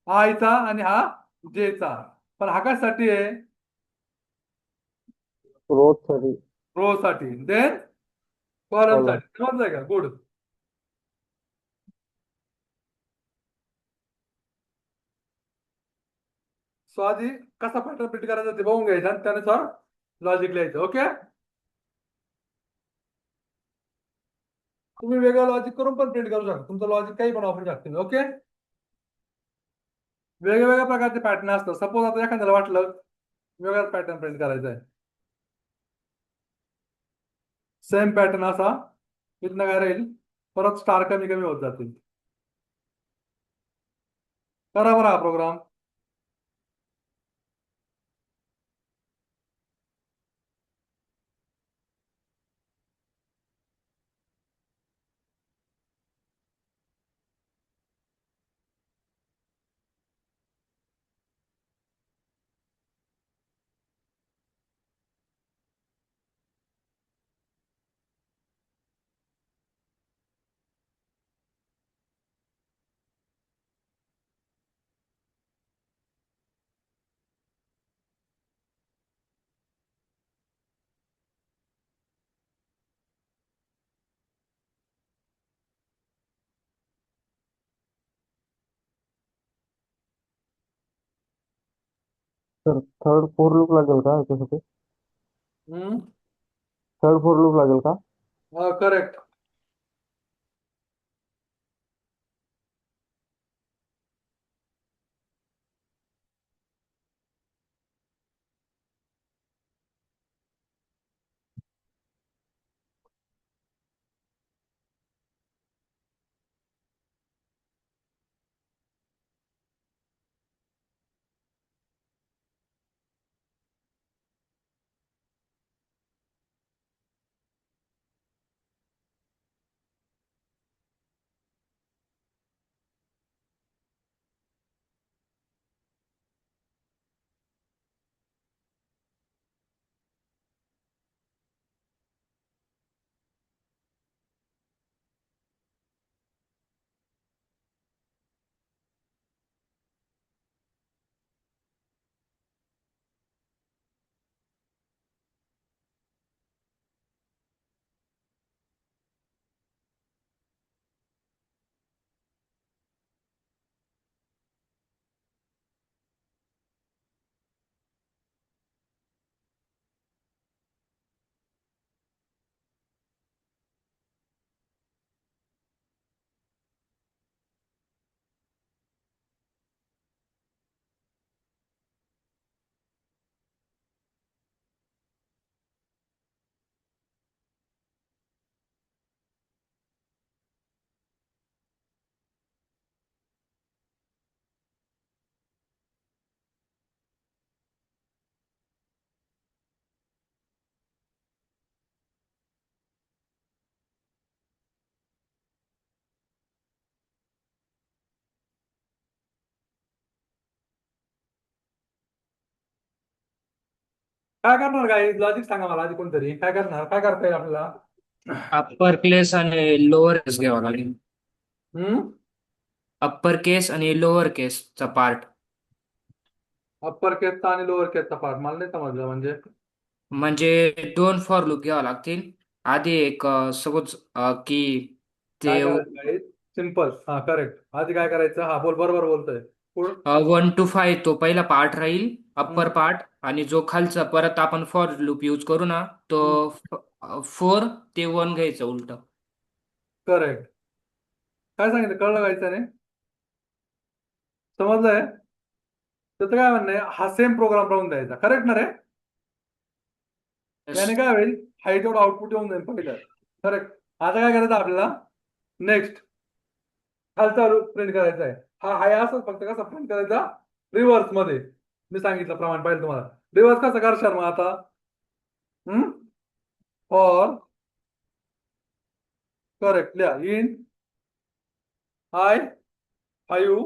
हा आयचा आणि हा जेचा पण हा कशासाठी आहे रोज साठी रो साठी देन कॉलम Column. साठी समजलंय का गुड सो आधी कसा पॅटर्न प्रिंट करायचा ते बघून घ्यायचा आणि त्यानुसार लॉजिक लिहायचं ओके तुम्ही वेगळं लॉजिक करून पण प्रिंट करू शकता तुमचं लॉजिक काही पण वापरू शकता ओके वेगवेगळ्या प्रकारचे पॅटर्न असतात सपोज आता एखाद्याला वाटलं वेगळाच पॅटर्न प्रिंट करायचा आहे सेम पॅटर्न असा इथनं काय राहील परत स्टार कमी कमी होत जातील करा बरं हा program sir third for loop लागेल का याच्यासाठी थर्ड फोर लूप लागेल का करेक्ट काय करणार काय लॉजिक सांगा मला आधी कोणतरी काय करणार काय करता येईल आपल्याला अप्पर केस आणि लोअर केस घ्यावा लागेल हम्म अप्पर केस आणि लोअर केसचा पार्ट अप्पर केसचा आणि लोअर केसचा पार्ट मला नाही समजलं म्हणजे 2 फॉर लूप घ्यावा लागतील आधी एक सपोज की काय ते करायचं सिम्पल हा करेक्ट आधी काय करायचं हा बोल बरोबर बोलतोय पुढं 1 to 5 तो पहिला पार्ट राहील अप्पर पार्ट आणि जो खालचा परत आपण फॉर लूप यूज करू ना तो 4 ते 1 घ्यायचं उलट करेक्ट काय सांगितलं कळलं का याच्याने समजलंय त्याचं काय म्हणणं आहे हा सेम प्रोग्राम राहून द्यायचा करेक्ट ना रे याने काय होईल हाय तेवढं आउटपुट येऊन जाईल पहिलं करेक्ट आता काय करायचं आपल्याला नेक्स्ट खालचा प्रिंट करायचा आहे हा हाय असंच फक्त कसा प्रिंट करायचा रिव्हर्स मध्ये मी सांगितलं प्रमाण पाहिजे तुम्हाला रिव्हर्स कसं करशाल मग आता फॉर करेक्ट लिहा इन हाय 5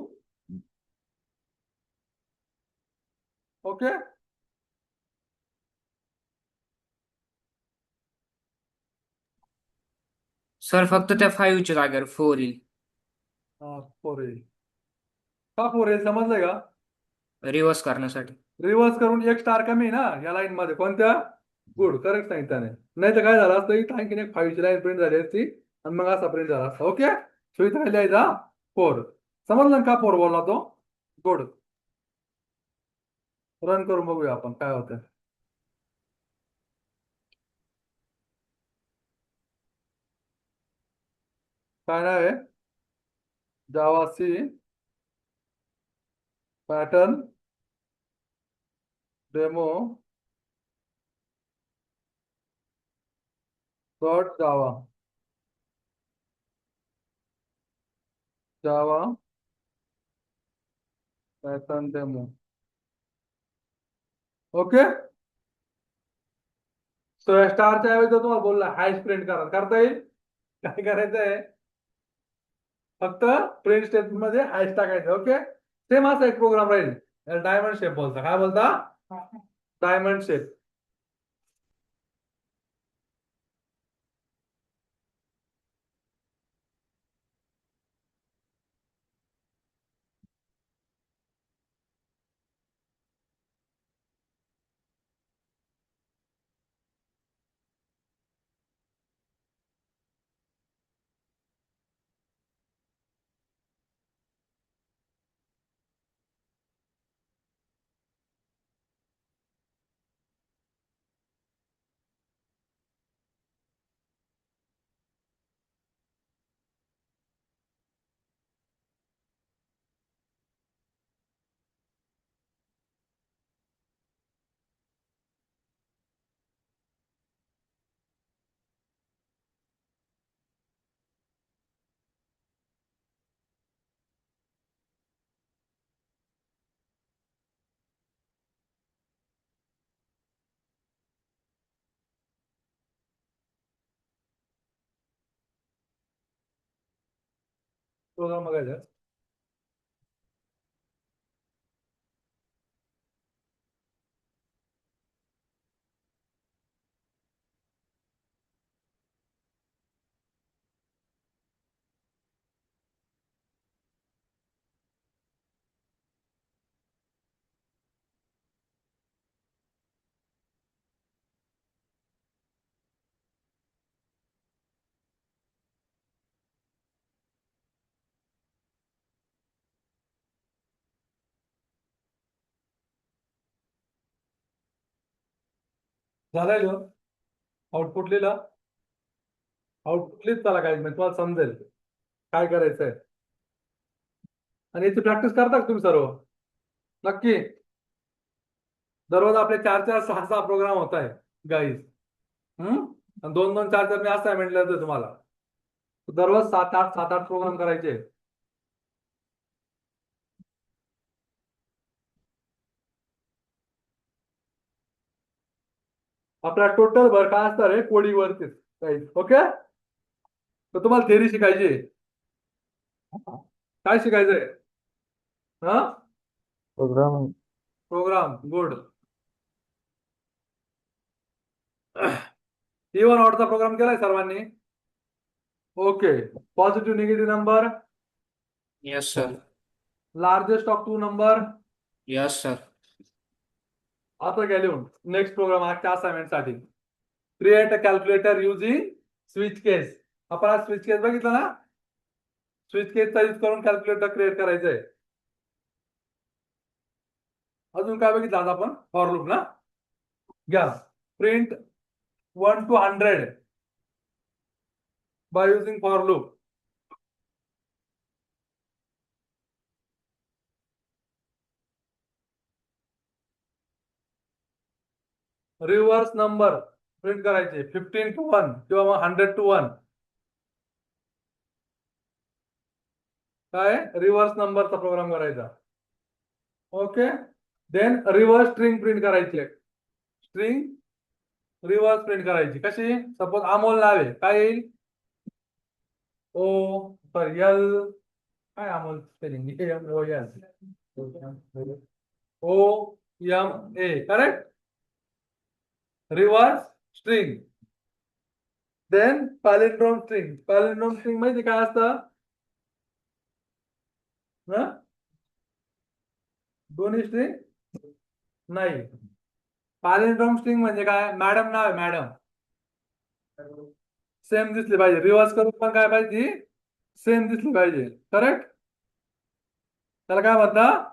ओके. सर फक्त त्या 5च्या जागेवर 4 येईल. हा 4 येईल. का 4 येईल समजलंय का? रिव्हर्स करण्यासाठी. रिव्हर्स करून एक स्टार कमी आहे ना या लाईन मध्ये कोणत्या? गुड, करेक्ट सांगितलं नाही तर काय झालं असतं इथं आणखीन एक 5ची लाईन प्रिंट झाली असती आणि मग असा प्रिंट झाला असता. ओके. सो इथं काय लिहायचा 4. समजलं ना का 4 बोलला तो? गुड. रन करून बघूया आपण काय होतं. काय नाव आहे? जावा सी पॅटर्न डेमो .जावा पॅटर्न डेमो. ओके. सो या स्टारच्या ऐवजी तुम्हाला बोलला हॅश प्रिंट करा, करता येईल. काय करायचंय? फक्त प्रिंट स्टेटमेंट मध्ये हॅश टाकायचं. ओके. सेम असा एक प्रोग्राम राहील. डायमंड शेप बोलता. काय बोलता? Diamond shape. प्रोग्राम बघायचा. झालंय लिहून? आउटपुट लिहिलं? आउटपुट लिहित चला काय म्हणजे तुम्हाला समजेल काय करायचंय. आणि याची प्रॅक्टिस करता का तुम्ही सर्व? नक्की. दररोज आपले 4-4, 6-6 प्रोग्राम होत आहे गाईज. 2-2, 4-4 मी असाइनमेंट लिहितोय तुम्हाला. दररोज 7-8, 7-8 प्रोग्राम करायचे. आपला टोटल भर काय असणार आहे कोडीवरतीच गाईज. ओके. तर तुम्हाला थेरी शिकायची. काय शिकायचंय? हा प्रोग्रामिंग. प्रोग्राम. गुड. इवन आउटचा प्रोग्राम केलाय सर्वांनी? Okay. Positive negative number. Yes sir. Largest of 2 number. Yes sir. आता काय लिहून नेक्स्ट प्रोग्राम आजच्या असाइनमेंट साठी. Create a calculator using switch case. आपण आज स्विच केस बघितलं ना? स्विच केसचा यूज करून कॅल्क्युलेटर क्रिएट करायचंय. अजून काय बघितलं आज आपण? फॉर लूप ना. घ्या. Print 1 to 100 by using for loop. Reverse number print करायचे 15 to 1 किंवा मग 100 to 1. काय? रिव्हर्स नंबरचा प्रोग्राम करायचा. Okay. Then reverse string print करायची. स्ट्रिंग रिव्हर्स प्रिंट करायची. कशी? सपोज अमोल नाव आहे. काय येईल? O sorry L. काय Amol spelling? O MA correct. Reverse string. Then palindrome string. Palindrome string माहिती काय असतं? दोन्ही स्ट्रिंग नाही. पॅलिंड्रोम स्ट्रिंग म्हणजे काय? मॅडम नाव आहे मॅडम. सेम दिसली पाहिजे. रिव्हर्स करून पण काय पाहिजे? सेम दिसली पाहिजे. करेक्ट. त्याला काय म्हणतात?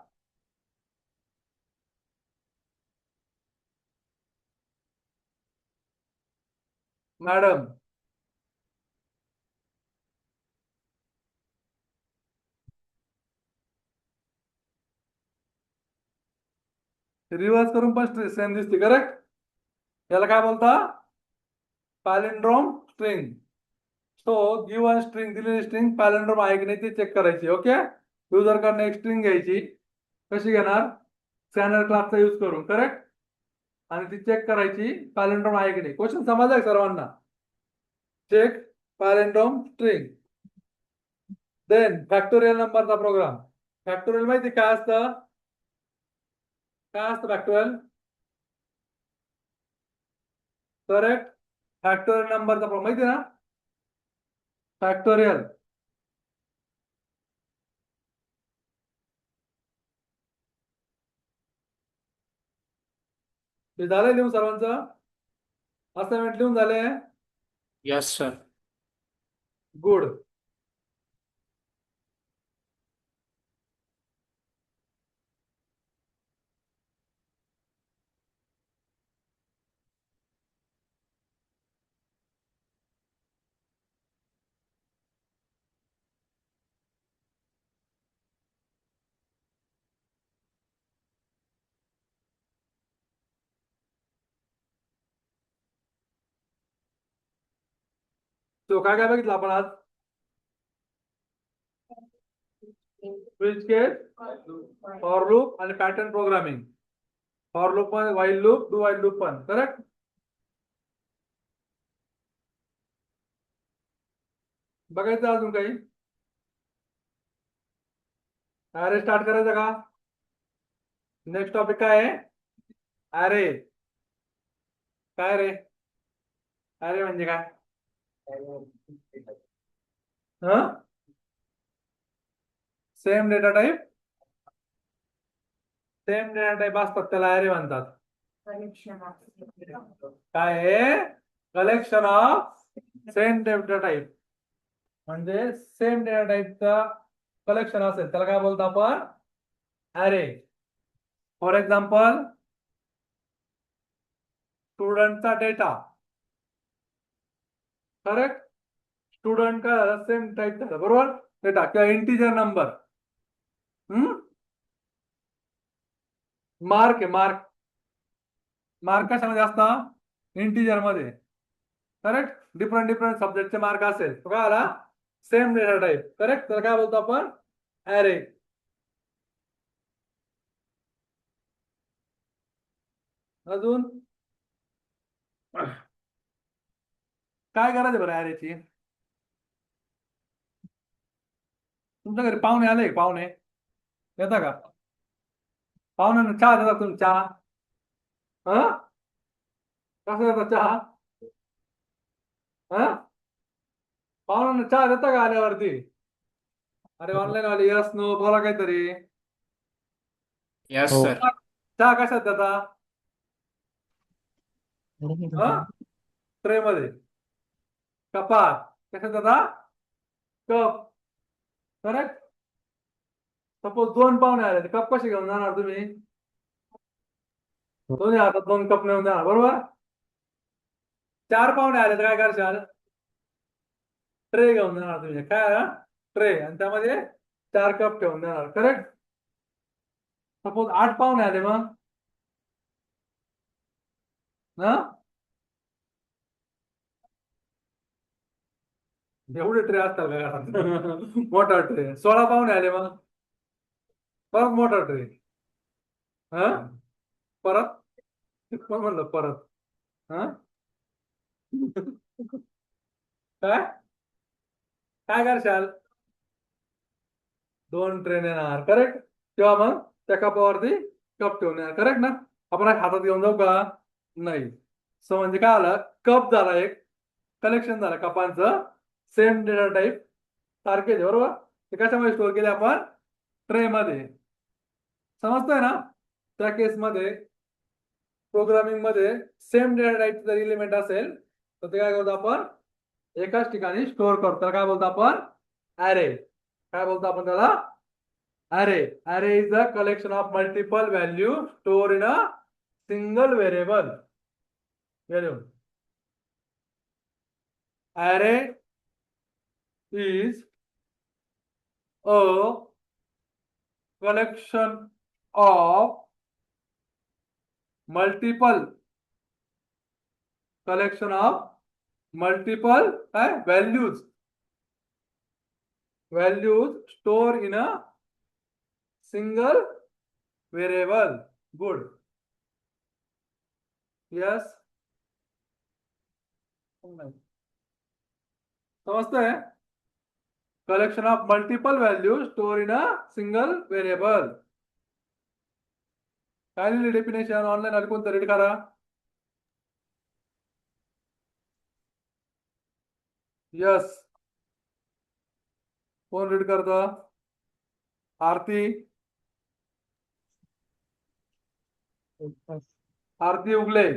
मॅडम. रिव्हर्स करून पण सेम दिसते. करेक्ट. याला काय बोलता? पॅलिंड्रोम स्ट्रिंग. सो गिव्हन स्ट्रिंग, दिलेली स्ट्रिंग पॅलिंड्रोम आहे की नाही ते चेक करायची. ओके. युजरकडनं एक स्ट्रिंग घ्यायची. कशी घेणार? स्कॅनर क्लासचा यूज करून. करेक्ट. आणि ती चेक करायची पॅलिंड्रोम आहे की नाही. क्वेश्चन समजलाय सर्वांना? Check palindrome string. Then factorial नंबरचा प्रोग्राम. फॅक्टोरियल माहिती काय असतं? काय असतं फॅक्टोरियल? करेक्ट. फॅक्टोरियल नंबरचा प्रोग्राम माहिती ना? फॅक्टोरियल. हे झालंय लिहून सर्वांचं? असाइनमेंट लिहून झाले? Yes sir. गुड. तो काय काय बघितलं आपण आज? स्विच केस, फॉर लूप आणि पॅटर्न प्रोग्रामिंग. फॉर लूप पण, while loop, do while loop पण. करेक्ट. बघायचं अजून काही? अरे स्टार्ट करायचं का? नेक्स्ट टॉपिक काय आहे? अरे. काय रे? अरे म्हणजे काय? Same data type. Same data type असतात त्याला अरे म्हणतात. काय आहे? Collection of same data type. म्हणजे सेम डेटा टाईपचा कलेक्शन असेल त्याला काय बोलतो आपण? अरे. फॉर एक्झाम्पल स्टुडंटचा डेटा. करेक्ट. स्टुडंट काय झालं? सेम टाईप झालं. बरोबर. डेटा किंवा इंटिजर नंबर. मार्क आहे. मार्क. मार्क कशामध्ये असतं? इंटिजर मध्ये. करेक्ट. डिफरंट सब्जेक्टचे मार्क असेल तो काय आला? Same data type. करेक्ट. तर काय बोलतो आपण? अरे. अजून काय करायचं बरं अरेची? तुमच्या घरी पाहुणे आले? पाहुणे येता का? पाहुण्यांना चहा देता तुम्ही? चहा कसं देता चहा? पाहुण्यांना चहा देता का आल्यावरती? अरे ऑनलाईन वाले यस नो बोला काहीतरी. यस हो. सर. चहा कशात देता? ट्रे मध्ये. कपात कशात देता? कप. करेक्ट. सपोज 2 पाहुणे आले तर कप कसे घेऊन जाणार तुम्ही? दोन्ही हातात 2 कप नेऊन जाणार. बरोबर. 4 पाहुणे आले तर काय करशाल? ट्रे घेऊन जाणार तुम्ही. काय? ट्रे. आणि त्यामध्ये 4 कप ठेवून देणार. करेक्ट. सपोज 8 पाहुणे आले मग एवढे ट्रे असतात का घरात? मोठा ट्रे. 16 पाहुणे आले मग परत मोठा ट्रे. परत कोण म्हणलं परत? काय काय करशाल? 2 ट्रे येणार. करेक्ट. तेव्हा मग त्या कपावरती कप ठेवणार करेक्ट ना. आपण हातात घेऊन जाऊ का नाही. सो म्हणजे काय आलं कप झाला एक कलेक्शन झालं कपांचं सेम डेटा टाईप सारखेच आहे, बरोबर. ते कशामध्ये स्टोअर केले आपण ट्रे मध्ये समजतंय ना. त्या केसमध्ये प्रोग्रामिंग मध्ये सेम डेटा टाईप जर इलिमेंट असेल तर ते काय करतो आपण एकाच ठिकाणी स्टोअर करतो. त्याला काय बोलतो आपण ॲरे. काय बोलतो आपण त्याला array. Array is a collection of multiple value store in a single variable. Array is a collection of multiple values stored in a single variable. Good. Yes. समजतंय. Collection of multiple value store in a single variable. काय लिहिली definition online आली कोणतं read करा. Yes कोण read करतं आरती. आरती उगले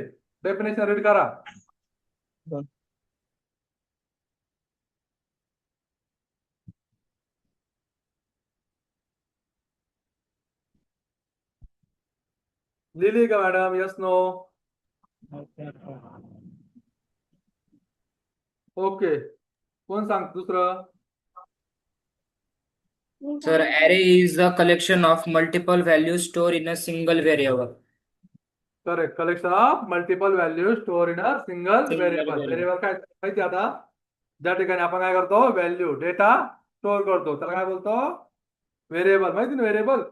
definition read करा. लिहिली का मॅडम. Yes no. ओके कोण सांग दुसरं. Sir array is the collection of multiple value store in a single variable. Correct. Collection of multiple value store in a single variable. Variable काय माहिती आता ज्या ठिकाणी आपण काय करतो व्हॅल्यू डेटा स्टोअर करतो त्याला काय बोलतो व्हेरिएबल. माहिती ना व्हेरिएबल.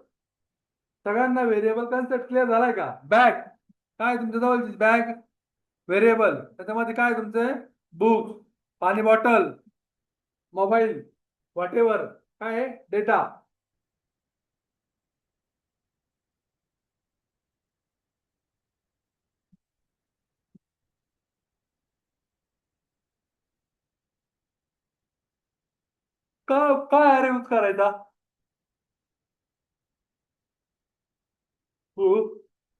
सगळ्यांना व्हेरिएबल कन्सेप्ट क्लिअर झालाय का. बॅग काय तुमच्या जवळची बॅग व्हेरिएबल. त्याच्यामध्ये काय तुमचे बुक पाणी बॉटल मोबाईल व्हॉटेवर काय आहे डेटा. काय अरे यूज करायचा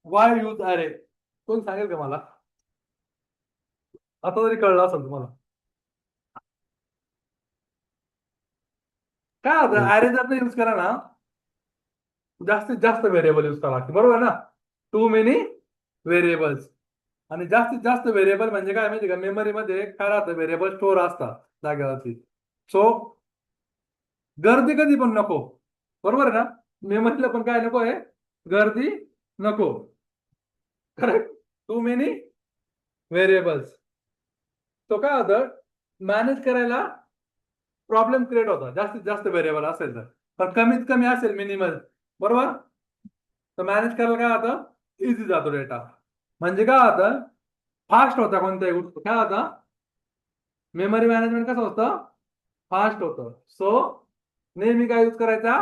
वाय यूज अरे कोण सांगेल का मला. आता तरी कळलं असेल तुम्हाला. काय होतं अरे जर यूज करा ना जास्तीत जास्त व्हेरिएबल यूज करावं लागते, बरोबर ना. Too many variables. आणि जास्तीत जास्त व्हेरिएबल म्हणजे काय माहिती का मेमरीमध्ये काय राहतं व्हेरिएबल स्टोअर असतात जागेवरती. सो गर्दी कधी पण नको, बरोबर आहे ना. मेमरीला पण काय नको आहे गर्दी नको. करेक्ट. Too many variables. तो काय होतं मॅनेज करायला प्रॉब्लेम क्रिएट होता जास्तीत जास्त व्हेरिएबल असेल तर. पण कमीत कमी असेल मिनिमल, बरोबर. तर मॅनेज करायला काय होतं इझी जातो डेटा. म्हणजे काय होतं फास्ट होता कोणत्याही गोष्ट. काय होता मेमरी मॅनेजमेंट कसं होतं फास्ट होतं. सो नेहमी काय यूज करायचा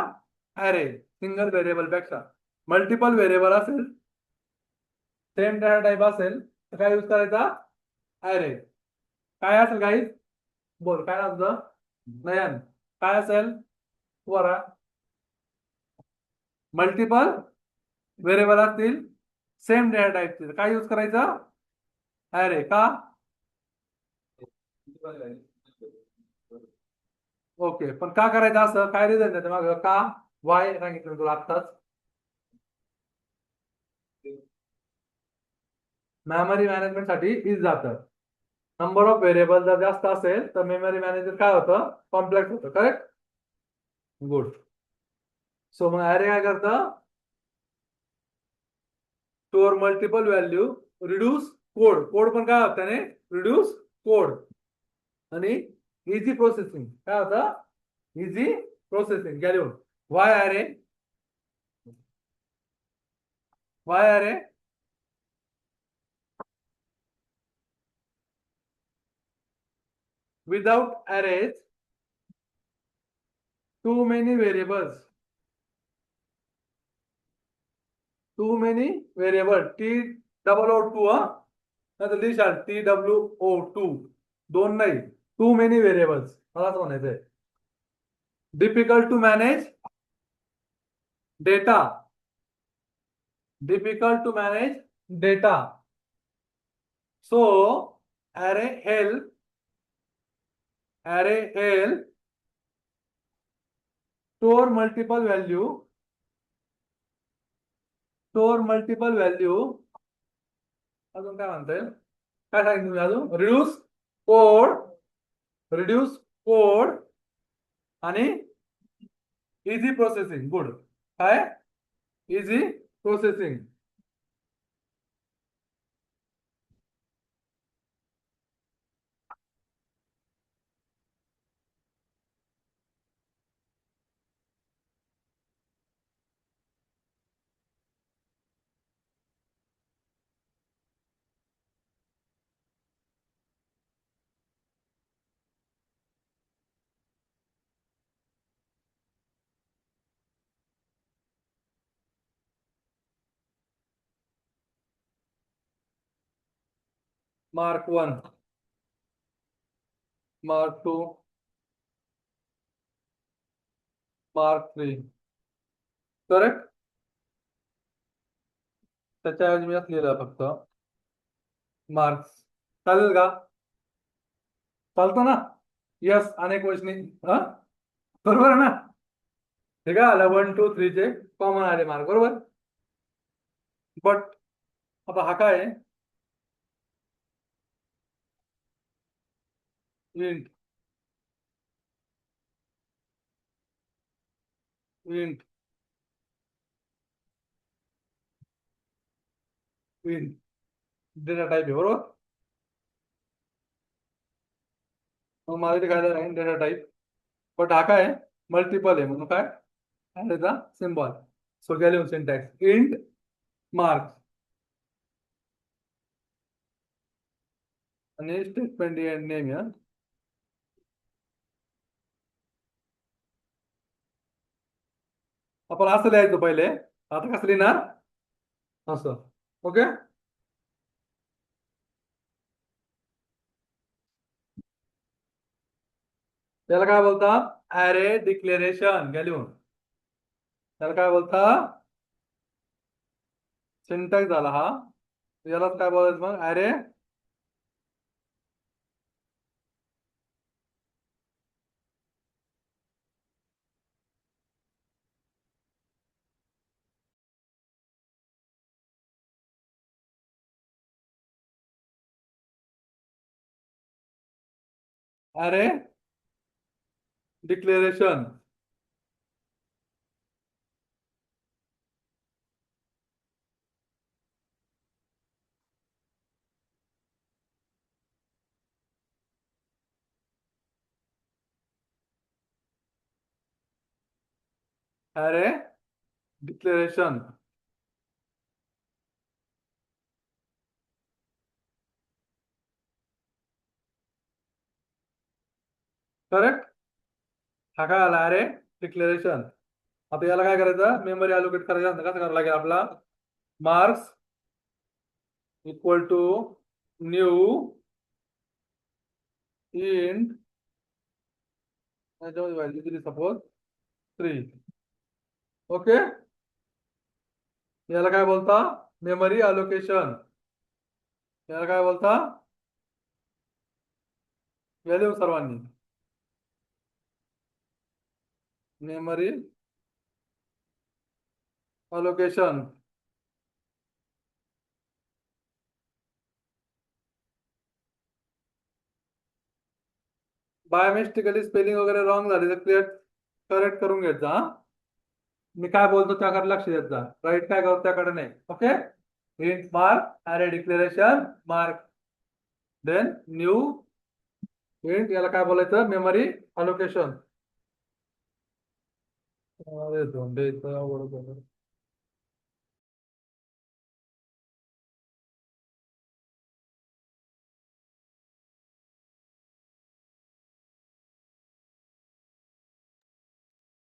ॲरे. सिंगल व्हेरिएबल पेक्षा मल्टिपल व्हेरिएबल असेल सेम डेटा टाईप असेल तर काय यूज करायचा ॲरे. काय असेल काही बोल काय तुझं नयन काय असेल वरा मल्टिपल व्हेरिएबल असतील सेम डेटा टाईपचे काय यूज करायचं ॲरे. का ओके पण का करायचं असं काय रिझन त्याच्या मागं का वाय सांगितलं तुला आत्ताच. मेमरी मॅनेजमेंट साठी इज जातं. नंबर ऑफ व्हेरिएबल जर जास्त असेल तर मेमरी मॅनेजर काय होतं कॉम्प्लेक्स होतं. करेक्ट. गुड. सो मग ॲरे काय करतं store multiple value reduce code पण काय होतं त्याने रिड्यूस कोड आणि इझी प्रोसेसिंग. काय होतं इझी प्रोसेसिंग. घ्या लिहून why array without arrays too many variables too many variable TOO नाही तर लिहिशाल TWO2 दोन नाही टू मेनी व्हेरिएबल्स मला असं म्हणायचंय difficult to manage data difficult to manage data. So array help store multiple value अजून काय म्हणता येईल काय सांगितलं तुम्ही अजून रिड्यूस कोड आणि इझी प्रोसेसिंग गुड काय easy processing mark 1 mark 2 mark 3 correct त्याच्याऐवजी मी असं लिहिलं फक्त मार्क्स चालेल का चालतो ना यस अनेक वचनी बरोबर आहे ना ठीक आहे आलं 1 2 3 चे कॉमन आले मार्क बरोबर बट आता हा काय int int int data type आहे बरोबर मग मला इथे काय झालं डेटा टाईप बट हा काय मल्टिपल आहे म्हणून काय त्याचा सिम्बॉल सो गेले सिंटॅक्स इंट मार्क्स आणि स्टेटमेंट नेम या आपण असं लिहायचं पहिले आता कसं लिहिणार असं ओके त्याला काय बोलतात ॲरे डिक्लेरेशन घ्या लिहून त्याला काय बोलता सिंटॅक्स झाला हा यालाच काय बोलायचं मग array array declaration array declaration correct हा काय आला ॲरे डिक्लेरेशन आता याला काय करायचं मेमरी अलोकेट करायचं कसं करावं लागेल आपला marks equal to new int त्याच्यामध्ये व्हॅल्यू दिली सपोज 3 ओके याला काय बोलता मेमरी अलोकेशन याला काय बोलता व्हॅल्यू सर्वांनी memory allocation by mistakenly spelling वगैरे रॉंग झाली तर करेक्ट करून घ्यायचा हा मी काय बोलतो त्याकडे लक्ष देत जा राईट काय करतो त्याकडे नाही okay int mark array declaration mark then new int याला काय बोलायचं मेमरी अलोकेशन अरे धोंडे इथं अवघड होतं.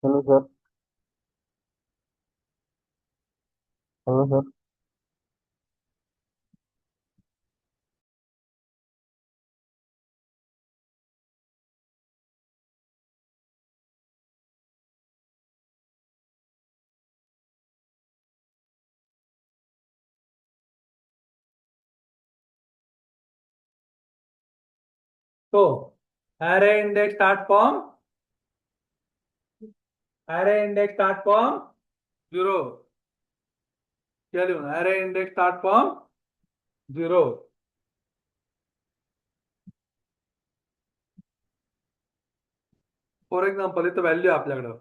Hello, sir. Hello, sir. So, array index start from 0. क्या लिहून array index start from 0. For example इथं व्हॅल्यू आहे आपल्याकडं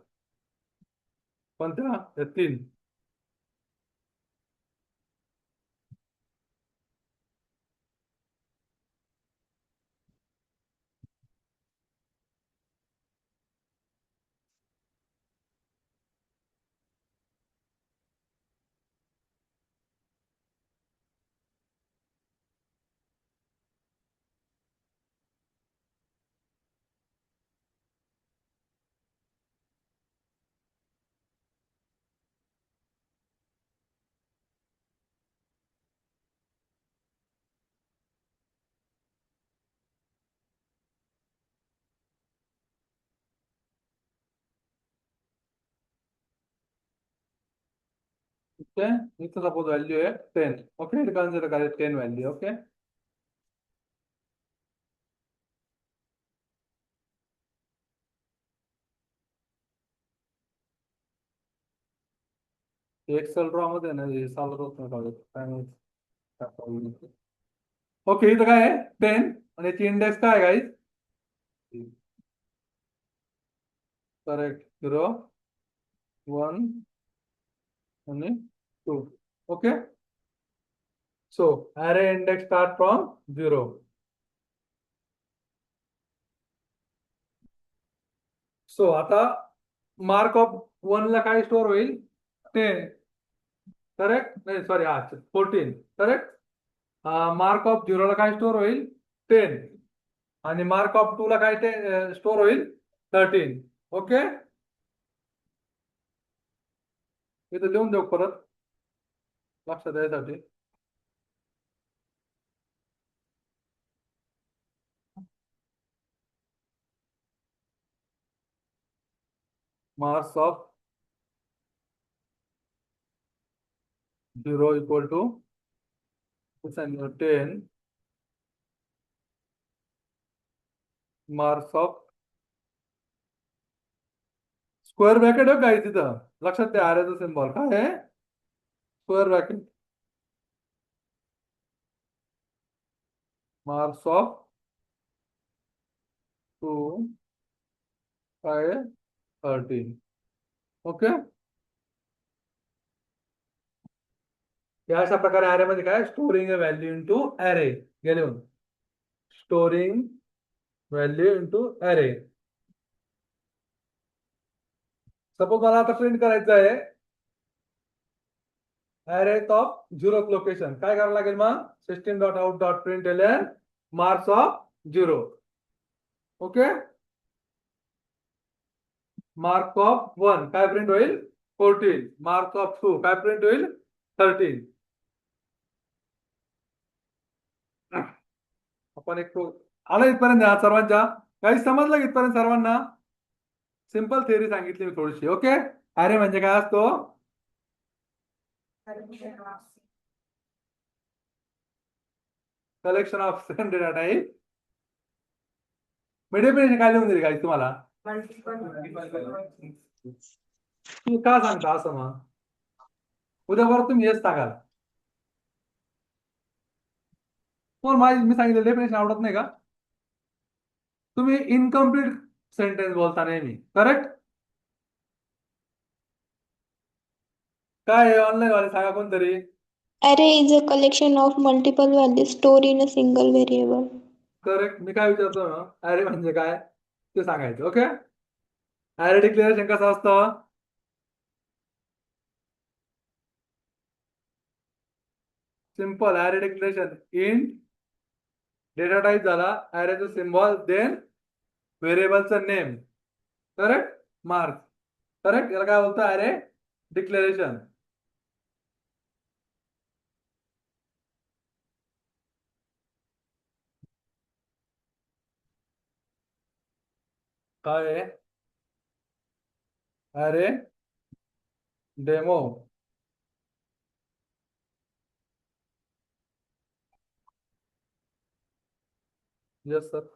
कोणत्या या 3. ओके, इथं सपोज व्हॅल्यू आहे 10. ओके, कन्सिडर करायचं 10 व्हॅल्यू. ओके, एक्सेल ड्रॉ मध्ये ना हे चालत होत नाही काय माहिती. ओके, इथं काय आहे 10 आणि याची इंडेक्स काय आहे गाईज? करेक्ट, 0 1 आणि 2. Okay, so array index start from 0. So आता मार्क ऑफ 1 ला काय स्टोअर होईल? 10. करेक्ट, नाही सॉरी 14. करेक्ट. मार्क ऑफ 0 ला काय स्टोअर होईल? 10. आणि मार्क ऑफ 2 ला काय स्टोअर होईल? 13. ओके, इथं लिहून देऊ परत लक्षात द्यायसाठी. Marks of 0 equal to 10 marks of square bracket आहे काय तिथं लक्षात द्या. आर्याचा सिम्बॉल काय आहे? Square bracket. मार्क्स ऑफ 2 काय 13. ओके, या अशा प्रकारे array मध्ये काय storing a value into array गेले storing value into array. Suppose मला आता प्रिंट करायचं आहे array ऑफ 0th लोकेशन. काय करावं लागेल मग? system.out.println marks of 0. Okay, mark of 1 काय प्रिंट होईल? 14. मार्क ऑफ 2 काय प्रिंट होईल? 13. आपण एक आला इथपर्यंत सर्वांच्या काही समजलं इथपर्यंत सर्वांना? सिंपल थिअरी सांगितली मी थोडीशी. ओके, अरे म्हणजे काय असतो? Collection of same data type. Definition काय लिहून दिली काय तुम्हाला? तू का सांगता असं? मग उद्या परत तुम्ही हेच सांगाल. माझी मी सांगितलं डेफिनेशन आवडत नाही का? तुम्ही इनकम्प्लीट सेंटेन्स बोलता नेहमी. करेक्ट. काय ऑनलाईन वाले सांगा कोणतरी. Array is a collection of multiple values stored in a single variable. Correct. मी काय विचारतो ना, अरे म्हणजे काय ते सांगायचं. ओके, अरे डिक्लेरेशन कसं असतं? सिंपल अरे डिक्लेरेशन इन डेटा टाईप झाला, अरेचं सिम्बॉल, देन व्हेरिएबलचं नेम. Correct, marks. करेक्ट, याला काय बोलतं? अरे डिक्लेरेशन. काय आहे? अरे डेमो. Yes sir.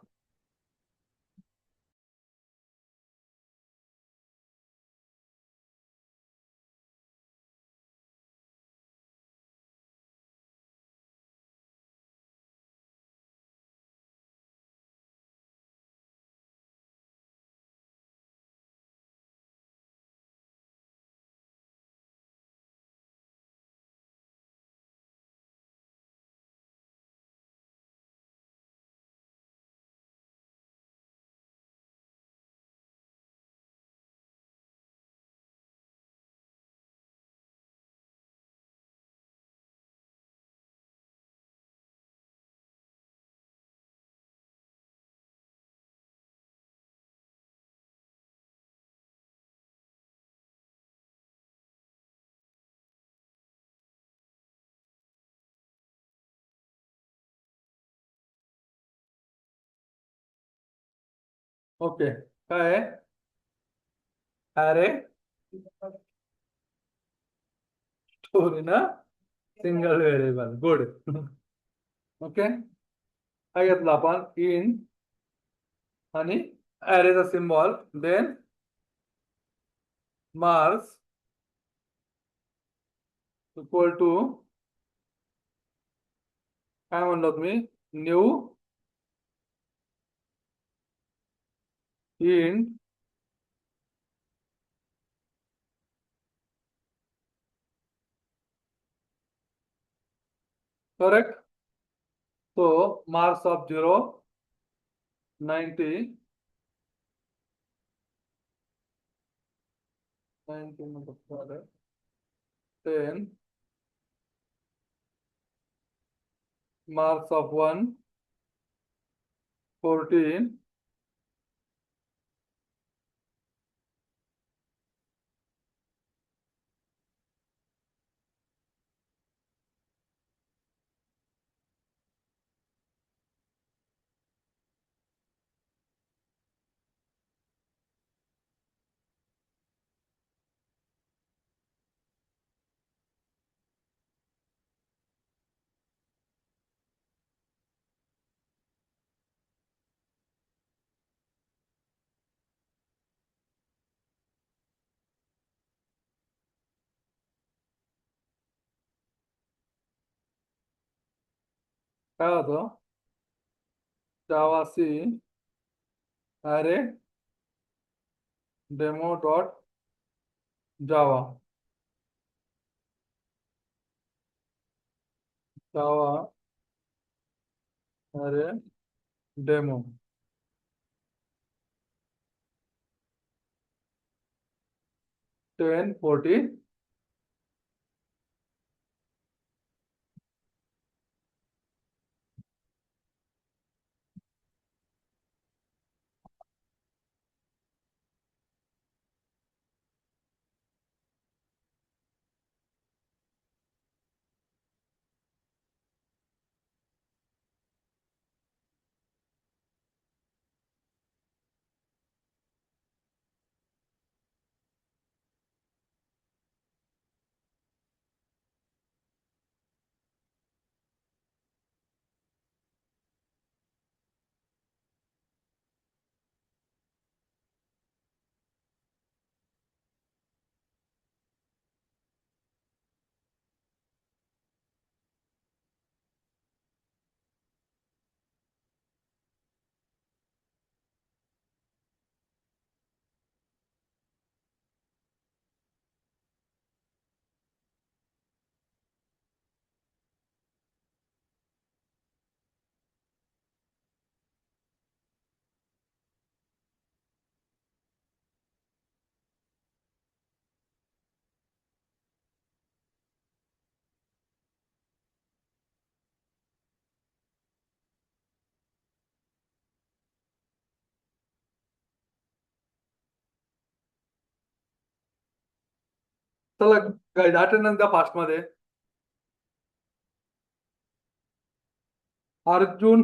ओके. काय आहे? अरे स्टोरी ना सिंगल व्हेरिएबल. गुड. ओके. काय घेतलं आपण? इन आणि अरेचा symbol, then marks equal to काय म्हणलो तुम्ही? New int correct. So marks of 0, 90, 10, marks of 1, 14, काय होतं? जावा सी अरे डेमो डॉट जावा. जावा अरे डेमो. टेन 40. चला गाईड अटेंडन्स द्या फास्ट मध्ये. अर्जुन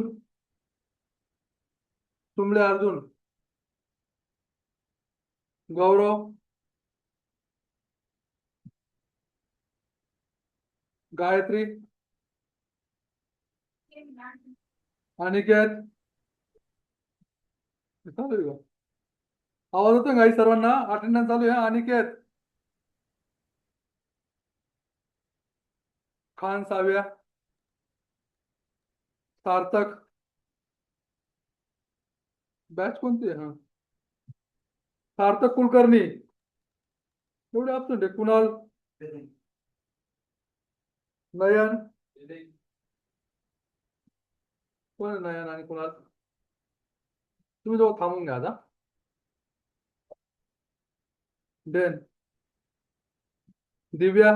तुमले अर्जुन गौरव, गायत्री, अनिकेत, चालू आहे का? आवाज होतो काही सर्वांना? अटेंडन्स चालू आहे. अनिकेत, खान साव्या, सार्थक, बॅच कोणती आहे? हा, सार्थक कुलकर्णी, एवढे absent आहे. कुणाल, नयन, कोण आहे नयन आणि कुणाल? तुम्ही जवळ थांबून घ्या आता. डेन, दिव्या,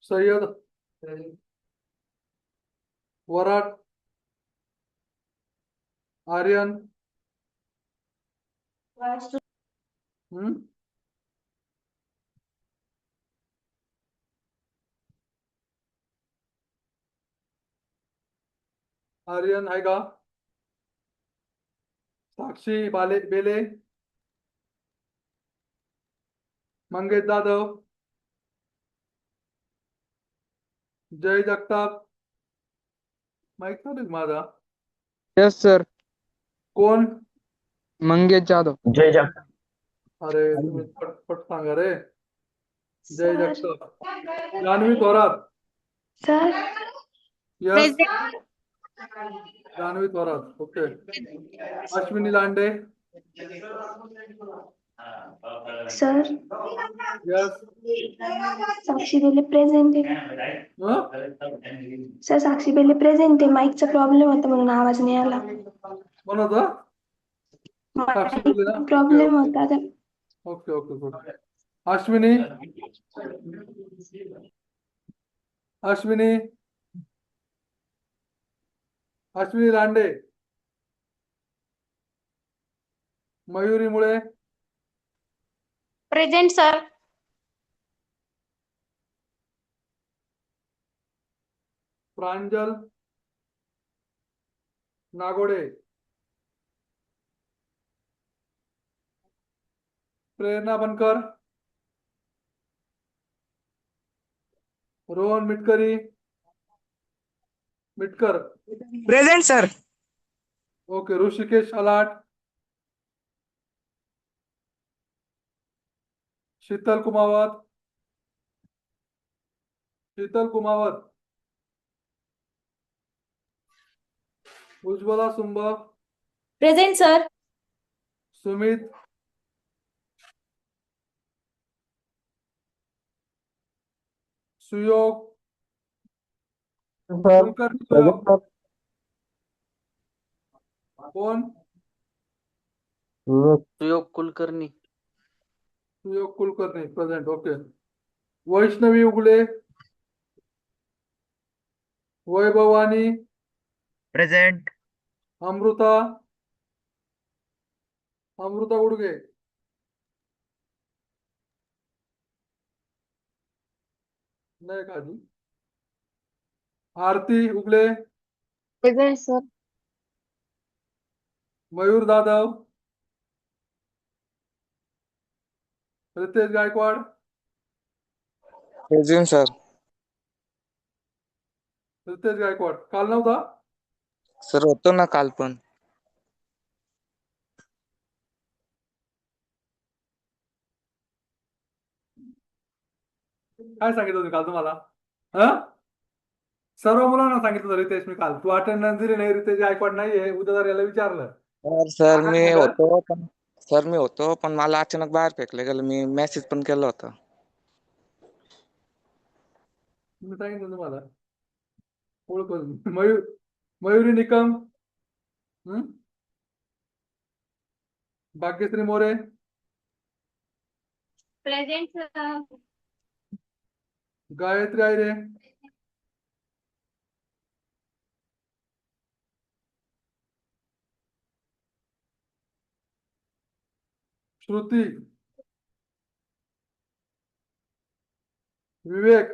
सय्यद, वराट, आर्यन, आर्यन आहे का? साक्षी बेले, मंगेश जाधव, जय जगताप, माईक चालू आहे माझा? Yes sir. कोण? मंगेश जाधव. जय जगताप. अरे तुम्ही पटपट सांगा रे. Jay sir Jagtap. Janhavi Thorat. Sir yes, Janhavi Thorat. Okay. Ashwini Lande. Sir yes. Sakshi Bele present आहे. सर साक्षी बेले प्रेझेंट आहे. माईकचा प्रॉब्लेम होता म्हणून आवाज नाही आला. कोण होता? साक्षी बोलली ना? प्रॉब्लेम होता तर okay okay good. Ashwini, Ashwini, Ashwini Lande, Mayuri Mule, present sir. Pranjal Nagode, Prerna Bankar, Rohan Mitkar. Present sir. Okay. Rushikesh Alat, Sheetal Kumawat, Ujjwala Sumb, present sir. Sumit, Suyog, sir Kulkarni present Suyog. Sir. कोण? Suyog Kulkarni. Suyog Kulkarni present. Okay. Vaishnavi Ugale, Vaibhavani, present. Amruta Gudge, नाही का अजून? Aarti Ugale, present sir. Mayur Jadhav, Ritesh Gaikwad, present sir. काल नव्हता? सर होतो ना काल पण. काय सांगितलं तुम्ही काल तुम्हाला? सर्व मुलांना सांगितलं होतं रितेश मी काल. तू अटेंडन्स दिली नाही, रितेश गायकवाड नाहीये, उद्या जर याला विचारलं. सर काय मी झालं? होतो पण मला अचानक बाहेर फेकलं गेलं. मी मेसेज पण केलं होतं. मी सांगितलं तुम्हाला. ओळख. Mayuri Nikam, Bhagyashree More, present sir. Gayatri Ayre, Shruti, Vivek,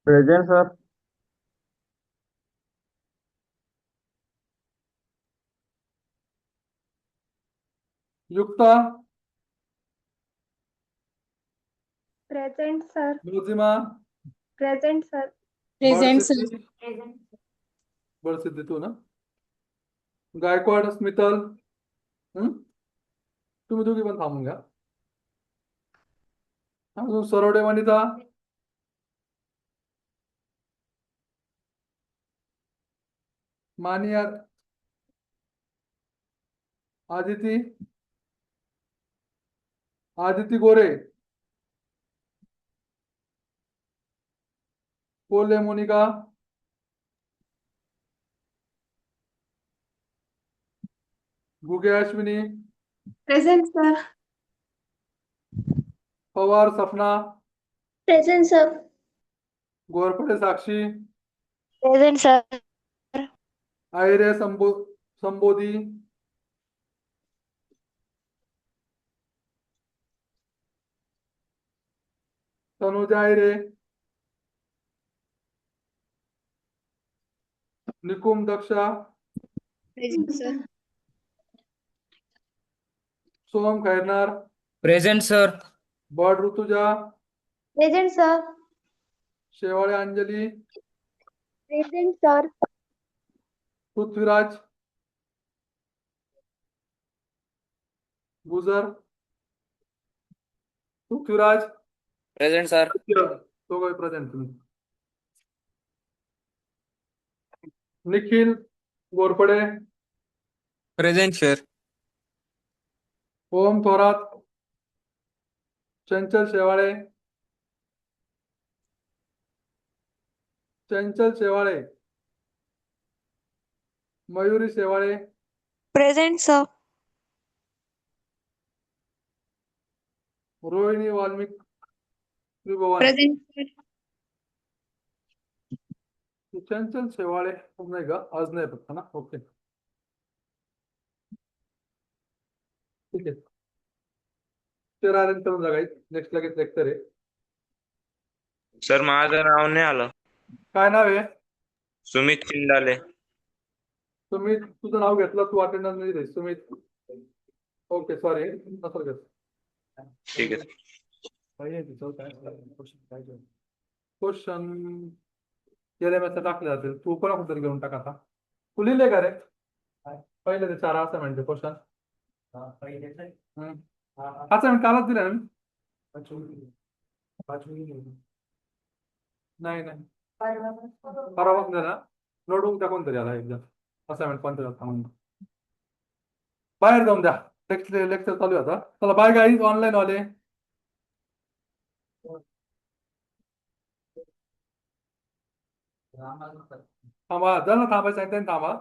present sir. Yukta, present sir. Nozima, present sir. Present sir. Balsiddhi, Balsiddhi तू ना, गायकवाड स्मितल, तुम्ही दोघी पण थांबून घ्या. अजून Sarvade Vanita, Mania, Aditi, Aditi Gore, Kolhe Monika, Guge Ashwini, present sir. Pawar Sapna, present sir. Gorpade Sakshi, present sir. Ayre Sambodhi, Tanuja Ayre, Nikum Daksha, present sir. Soham Khairnar, present sir. Bad Rutuja, present sir. Shewale Anjali, present sir. Prithviraj, Gujar, Prithviraj, present sir. तो प्रेझेंट तुम्ही. Nikhil Gorpade, present sir. Om Thorat, Chanchal Shewale, Chanchal Shewale, Mayuri Shewale, present sir. Rohini Valmik Tribhuvan, present sir. Chanchal Shewale नाही का आज नाही फक्त ना. ओके ठीक आहे. करून जागा नेक्स्ट लगेच लेक्चर आहे. सर माझं नाव नाही आलं. काय नाव आहे? सुमित चिंडाले. सुमित, तुझं नाव घेतलं तू अटेंडन्स नाही दे. सुमित, ओके सॉरी नसल घेत. ठीक आहे. क्वेश्चन एलएमएस टाकले जातील. तू कोणाकडून तरी घेऊन टाक. आता तू लिहिले का रे पहिले ते 4 असाइनमेंटचे क्वेश्चन? असाइनमेंट कालच दिला ना नाही नाही परवा दिला. नोटबुक टाकून तरी आला एकदा असाइनमेंट कोणत्या म्हणून. बाहेर जाऊन द्या. लेक्चर चालू आहे आता. चला बाय गाईज. ऑनलाईन वाले थांबा. जर ना थांबायचं थांबा.